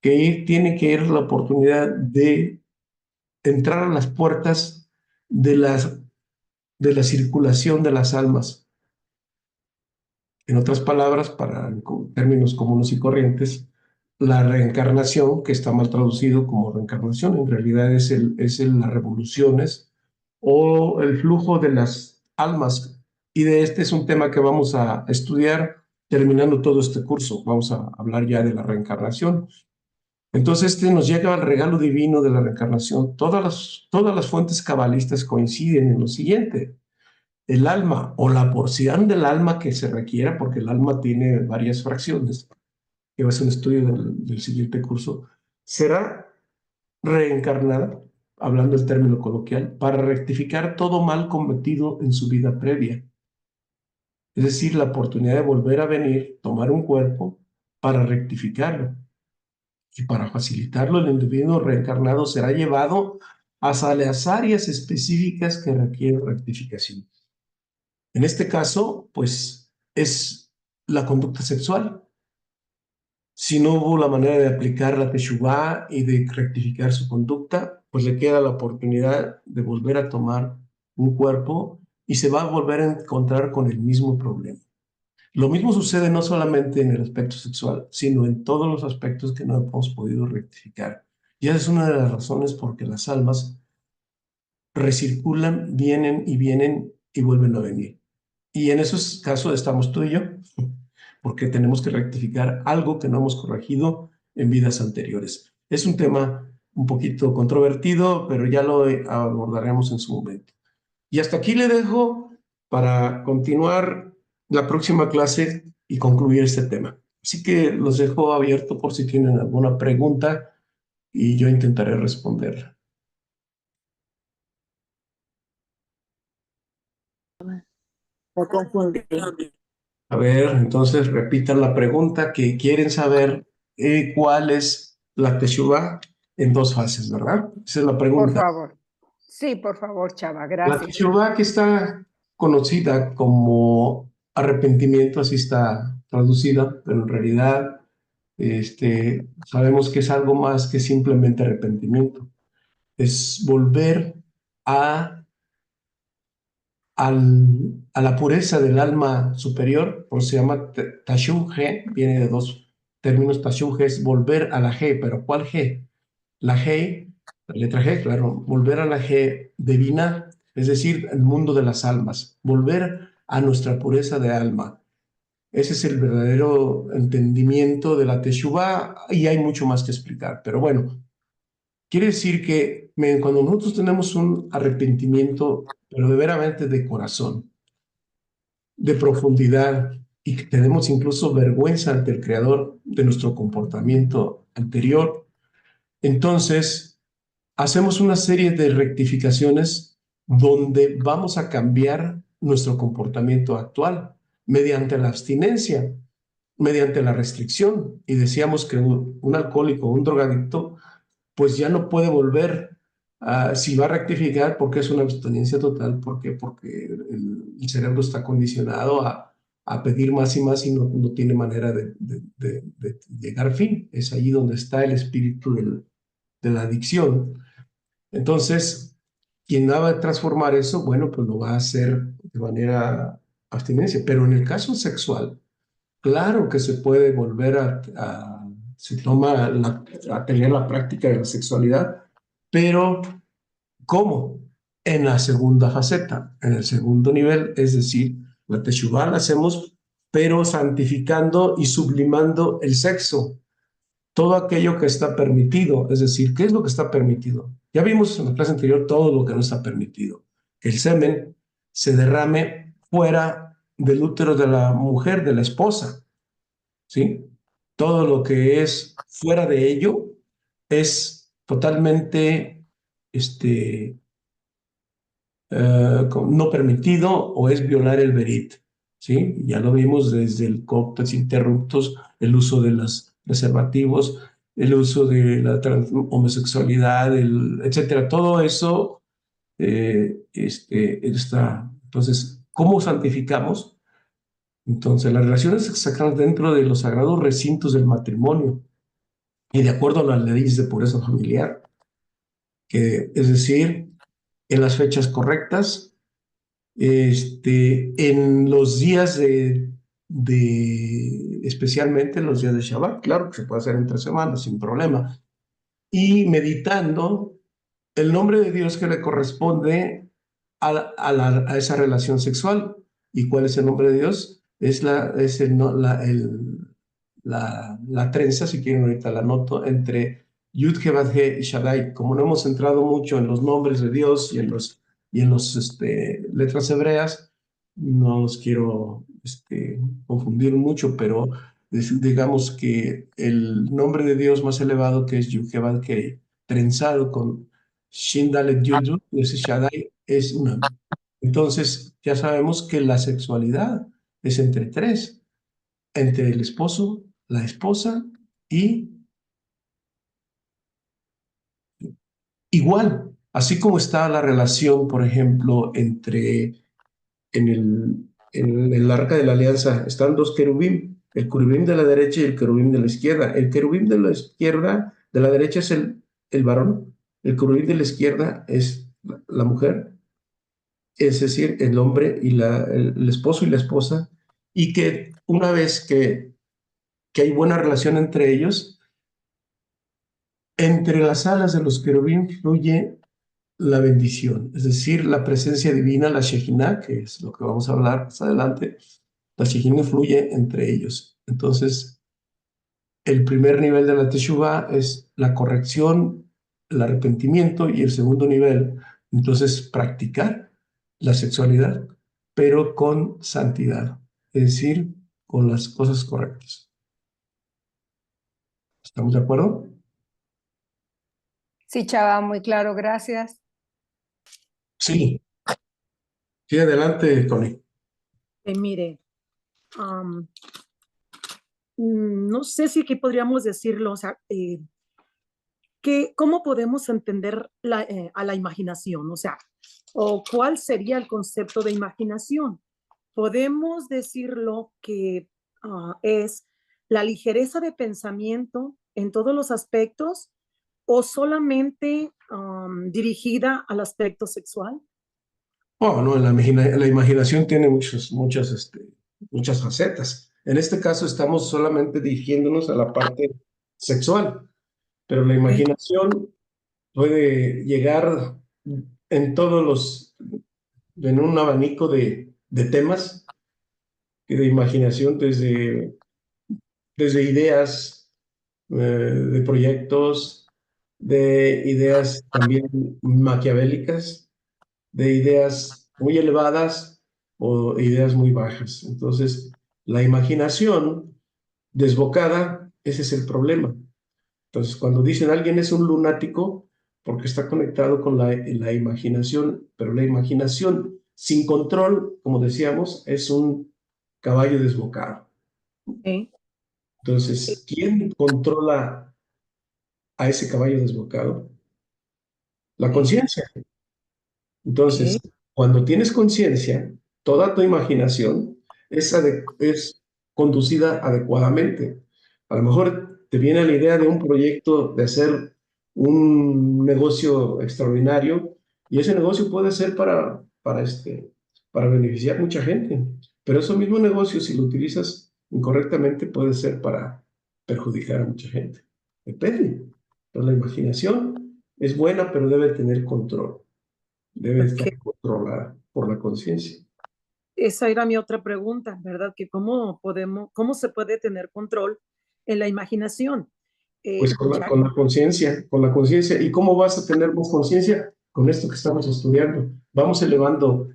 Que tiene que ir la oportunidad de entrar a las puertas de, de la circulación de las almas. En otras palabras, para términos comunes y corrientes, la reencarnación, que está mal traducido como reencarnación, en realidad es las revoluciones o el flujo de las almas. Y de este es un tema que vamos a estudiar terminando todo este curso. Vamos a hablar ya de la reencarnación. Entonces, nos llega el regalo divino de la reencarnación. Todas las fuentes cabalistas coinciden en lo siguiente: el alma o la porción del alma que se requiera, porque el alma tiene varias fracciones, que va a ser un estudio del siguiente curso, será reencarnada, hablando el término coloquial, para rectificar todo mal cometido en su vida previa. Es decir, la oportunidad de volver a venir, tomar un cuerpo para rectificarlo. Y para facilitarlo, el individuo reencarnado será llevado hacia las áreas específicas que requieren rectificación. En este caso, pues es la conducta sexual. Si no hubo la manera de aplicar la Teshuvá y de rectificar su conducta, pues le queda la oportunidad de volver a tomar un cuerpo y se va a volver a encontrar con el mismo problema. Lo mismo sucede no solamente en el aspecto sexual, sino en todos los aspectos que no hemos podido rectificar. Y esa es una de las razones por que las almas recirculan, vienen y vuelven a venir. Y en esos casos estamos tú y yo, porque tenemos que rectificar algo que no hemos corregido en vidas anteriores. Es un tema un poquito controvertido, pero ya lo abordaremos en su momento. Y hasta aquí le dejo para continuar la próxima clase y concluir este tema. Así que los dejo abierto por si tienen alguna pregunta y yo intentaré responder. Me confundí. A ver, entonces repitan la pregunta que quieren saber cuál es la Teshuvah en dos fases, ¿verdad? Esa es la Por pregunta. favor. Sí, por favor, Chava, La gracias. Teshuvah que está conocida como arrepentimiento, así está traducida, pero en realidad sabemos que es algo más que simplemente arrepentimiento. Es volver a a la pureza del alma superior, por eso se llama Tashuj, viene de dos términos. Tashuj es volver a la G, pero ¿cuál G? La G, la letra G, claro, volver a la G divina, es decir, el mundo de las almas, volver a nuestra pureza de alma. Ese es el verdadero entendimiento de la Teshuvah y hay mucho más que explicar, pero bueno, quiere decir que cuando nosotros tenemos un arrepentimiento, pero de veramente de corazón, de profundidad y que tenemos incluso vergüenza ante el Creador de nuestro comportamiento anterior, entonces hacemos una serie de rectificaciones donde vamos a cambiar nuestro comportamiento actual mediante la abstinencia, mediante la restricción. Y decíamos que un alcohólico, un drogadicto, pues ya no puede volver si va a rectificar porque es una abstinencia total. ¿Por qué? Porque el cerebro está condicionado a pedir más y más y no tiene manera de llegar al fin. Es allí donde está el espíritu de la adicción. Entonces, quien va a transformar eso, bueno, pues lo va a hacer de manera abstinencia. Pero en el caso sexual, claro que se puede volver se toma a tener la práctica de la sexualidad, pero ¿cómo? En la segunda faceta, en el segundo nivel, es decir, la Teshuvah la hacemos, pero santificando y sublimando el sexo, todo aquello que está permitido, es decir, ¿qué es lo que está permitido? Ya vimos en la clase anterior todo lo que no está permitido, que el semen se derrame fuera del útero de la mujer, de la esposa, ¿sí? Todo lo que es fuera de ello es totalmente no permitido o es violar el berit, ¿sí? Ya lo vimos desde el coptes interruptos, el uso de los preservativos, el uso de la homosexualidad, etcétera. Todo eso está. Entonces, ¿cómo santificamos? Entonces, las relaciones se sacan dentro de los sagrados recintos del matrimonio y de acuerdo a las leyes de pureza familiar, es decir, en las fechas correctas, en los días especialmente los días de Shabbat, claro que se puede hacer entre semanas sin problema, y meditando el nombre de Dios que le corresponde a esa relación sexual. ¿Y cuál es el nombre de Dios? Es la trenza, si quieren ahorita la anoto, entre Yud, He, Vav, He y Shaddai. Como no hemos centrado mucho en los nombres de Dios y en los letras hebreas, no los quiero confundir mucho, pero digamos que el nombre de Dios más elevado, que es Yud, He, Vav, He, trenzado con Shin, Dalet, Yud, ese Shaddai es una. Entonces ya sabemos que la sexualidad es entre tres, entre el esposo, la esposa y igual, así como está la relación, por ejemplo, en el arca de la alianza, están dos querubín, el querubín de la derecha y el querubín de la izquierda. El querubín de la izquierda, de la derecha es el varón, el querubín de la izquierda es la mujer, es decir, el hombre y el esposo y la esposa, y que una vez que hay buena relación entre ellos, entre las alas de los querubín fluye la bendición, es decir, la presencia divina, la Shekinah, que es lo que vamos a hablar más adelante, la Shekinah fluye entre ellos. Entonces, el primer nivel de la Teshuvah es la corrección, el arrepentimiento, y el segundo nivel, entonces, practicar la sexualidad, pero con santidad, es decir, con las cosas correctas. ¿Estamos de acuerdo? Sí, Chava, muy claro, gracias. Sí. Sí, adelante, Connie. Mire, am, no sé si aquí podríamos decirlo, o sea, ¿cómo podemos entender a la imaginación? O sea, ¿o cuál sería el concepto de imaginación? Podemos decirlo que es la ligereza de pensamiento en todos los aspectos o solamente dirigida al aspecto sexual. Oh, no, la imaginación tiene muchas facetas. En este caso estamos solamente dirigiéndonos a la parte sexual, pero la Ok, imaginación puede llegar en en un abanico de temas y de imaginación desde ideas, de proyectos, de ideas también maquiavélicas, de ideas muy elevadas o ideas muy bajas. Entonces, la imaginación desbocada, ese es el problema. Entonces, cuando dicen alguien es un lunático, porque está conectado con la imaginación, pero la imaginación sin control, como decíamos, es un caballo desbocado. ok, Entonces, ¿quién controla a ese caballo desbocado? La ok, conciencia. ok, Entonces, cuando tienes conciencia, toda tu imaginación es conducida adecuadamente. A lo mejor te viene la idea de un proyecto de hacer un negocio extraordinario y ese negocio puede ser para beneficiar mucha gente. Pero ese mismo negocio, si lo utilizas incorrectamente, puede ser para perjudicar a mucha gente. Depende. Entonces, la imaginación es buena, pero debe tener control, debe estar ok. controlada por la conciencia. Esa era mi otra pregunta, ¿verdad? Que cómo se puede tener control en la imaginación. Pues Ya, con la conciencia, con la conciencia. ¿Y cómo vas a tener más conciencia? Con esto que estamos estudiando. Vamos elevando,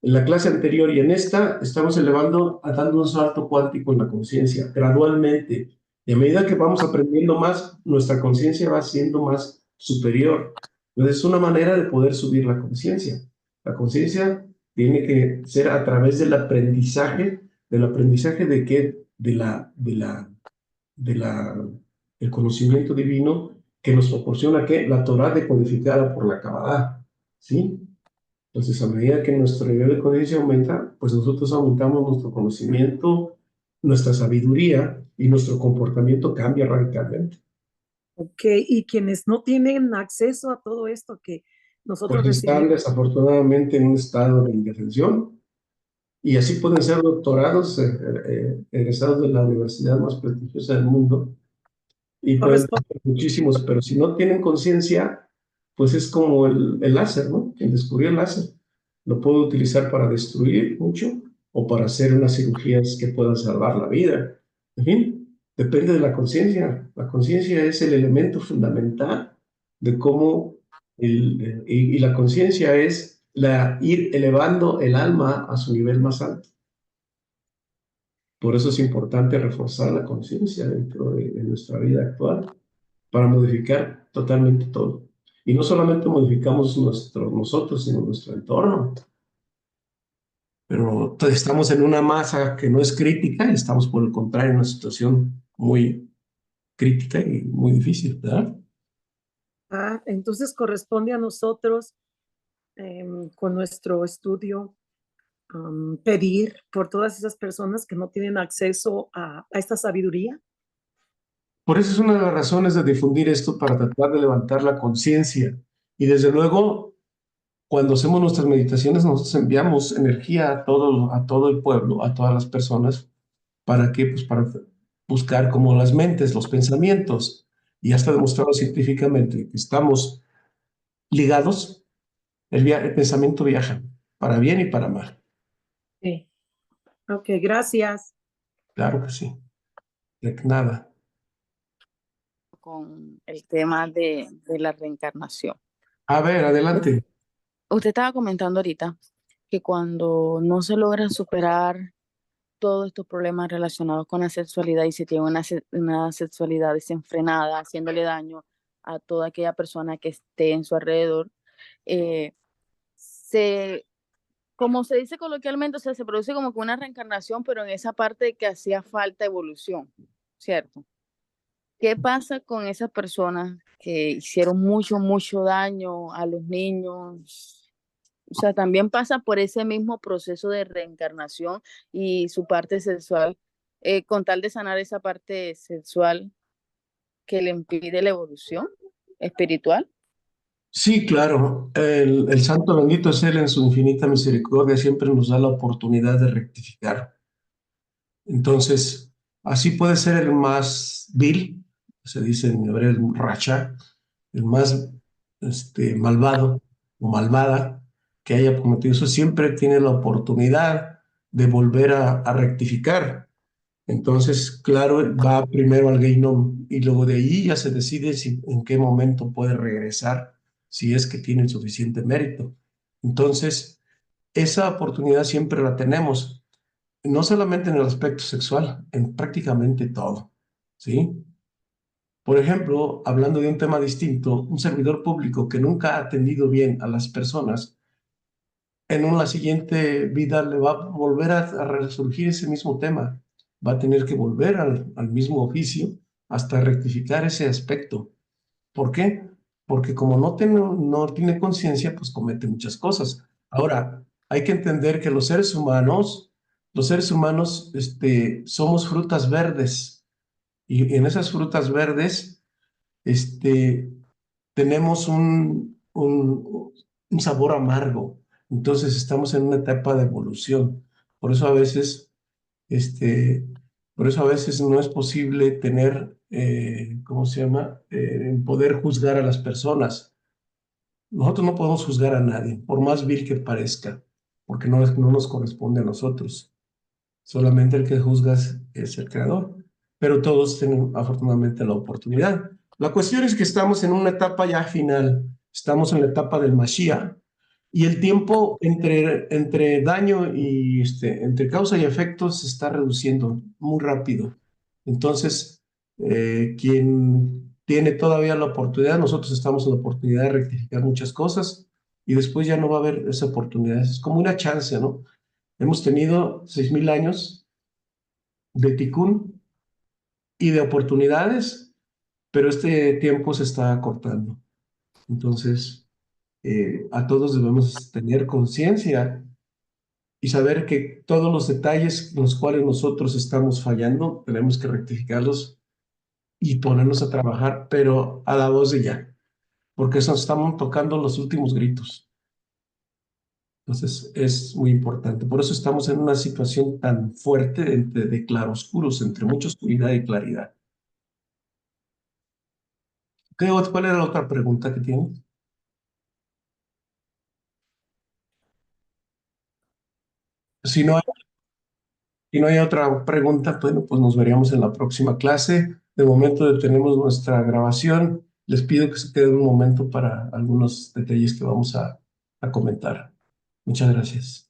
en la clase anterior y en esta, estamos elevando, dando un salto cuántico en la conciencia, gradualmente. Y a medida que vamos aprendiendo más, nuestra conciencia va siendo más superior. Entonces, es una manera de poder subir la conciencia. La conciencia tiene que ser a través del aprendizaje de qué, de la, el conocimiento divino que nos proporciona que la Torah decodificada por la Kabbalah, ¿sí? Entonces, a medida que nuestro nivel de conciencia aumenta, pues nosotros aumentamos nuestro conocimiento, nuestra sabiduría y nuestro comportamiento cambia radicalmente. ok, y quienes no tienen acceso a todo esto que nosotros Pues están recibimos, desafortunadamente en un estado de indefensión y así pueden ser doctorados, egresados de la universidad más prestigiosa del mundo, y pueden corresponde, tener muchísimos, pero si no tienen conciencia, pues es como el láser, ¿no? Quien descubrió el láser. Lo puede utilizar para destruir mucho o para hacer unas cirugías que puedan salvar la vida. En fin, depende de la conciencia. La conciencia es el elemento fundamental de cómo y la conciencia es ir elevando el alma a su nivel más alto. Por eso es importante reforzar la conciencia dentro de nuestra vida actual para modificar totalmente todo. Y no solamente modificamos nosotros, sino nuestro entorno. Pero estamos en una masa que no es crítica y estamos, por el contrario, en una situación muy crítica y muy difícil, ¿verdad? entonces corresponde a nosotros con nuestro estudio pedir por todas esas personas que no tienen acceso a esta sabiduría? Por eso es una de las razones de difundir esto para tratar de levantar la conciencia. Y desde luego, cuando hacemos nuestras meditaciones, nosotros enviamos energía a todo el pueblo, a todas las personas. ¿Para qué? Pues para buscar como las mentes, los pensamientos. Y ya está demostrado científicamente que estamos ligados, el pensamiento viaja, para bien y para mal. Sí. Ok, gracias. Claro que sí, de nada. Con el tema de la reencarnación. A ver, adelante. Usted estaba comentando ahorita que cuando no se logra superar todos estos problemas relacionados con la sexualidad y se tiene una sexualidad desenfrenada, haciéndole daño a toda aquella persona que esté en su alrededor, eh, se, como se dice coloquialmente, o sea, se produce como que una reencarnación, pero en esa parte que hacía falta evolución, ¿cierto? ¿Qué pasa con esas personas que hicieron mucho, mucho daño a los niños? O sea, también pasa por ese mismo proceso de reencarnación y su parte sexual, con tal de sanar esa parte sexual que le impide la evolución espiritual. Sí, claro. El santo bendito es Él en su infinita misericordia, siempre nos da la oportunidad de rectificar. Entonces, así puede ser el más vil, se dice en hebreo el racha, el más malvado o malvada que haya cometido eso, siempre tiene la oportunidad de volver a rectificar. Entonces, claro, va primero al Gehinnom y luego de ahí ya se decide en qué momento puede regresar, si es que tiene el suficiente mérito. Entonces, esa oportunidad siempre la tenemos, no solamente en el aspecto sexual, en prácticamente todo, ¿sí? Por ejemplo, hablando de un tema distinto, un servidor público que nunca ha atendido bien a las personas, en una siguiente vida le va a volver a resurgir ese mismo tema. Va a tener que volver al mismo oficio hasta rectificar ese aspecto. ¿Por qué? Porque como no tiene conciencia, pues comete muchas cosas. Ahora, hay que entender que los seres humanos, somos frutas verdes y en esas frutas verdes, este, tenemos un sabor amargo. Entonces estamos en una etapa de evolución. Por eso a veces, este, por eso a veces no es posible tener, ¿cómo se llama? Poder juzgar a las personas. Nosotros no podemos juzgar a nadie, por más vil que parezca, porque no nos corresponde a nosotros. Solamente el que juzga es el creador, pero todos tienen afortunadamente la oportunidad. La cuestión es que estamos en una etapa ya final, estamos en la etapa del Mashiach, y el tiempo entre daño y entre causa y efecto se está reduciendo muy rápido. Entonces, quien tiene todavía la oportunidad, nosotros estamos en la oportunidad de rectificar muchas cosas y después ya no va a haber esa oportunidad. Es como una chance, ¿no? Hemos tenido 6,000 años de ticún y de oportunidades, pero este tiempo se está acortando. Entonces, a todos debemos tener conciencia y saber que todos los detalles en los cuales nosotros estamos fallando, tenemos que rectificarlos y ponernos a trabajar, pero a la voz de ya, porque eso estamos tocando los últimos gritos. Entonces, es muy importante. Por eso estamos en una situación tan fuerte de claroscuros, entre mucha oscuridad y claridad. ¿Cuál era la otra pregunta que tienes? Si no, si no hay otra pregunta, bueno, pues nos veríamos en la próxima clase. De momento detenemos nuestra grabación. Les pido que se queden un momento para algunos detalles que vamos a comentar. Muchas gracias.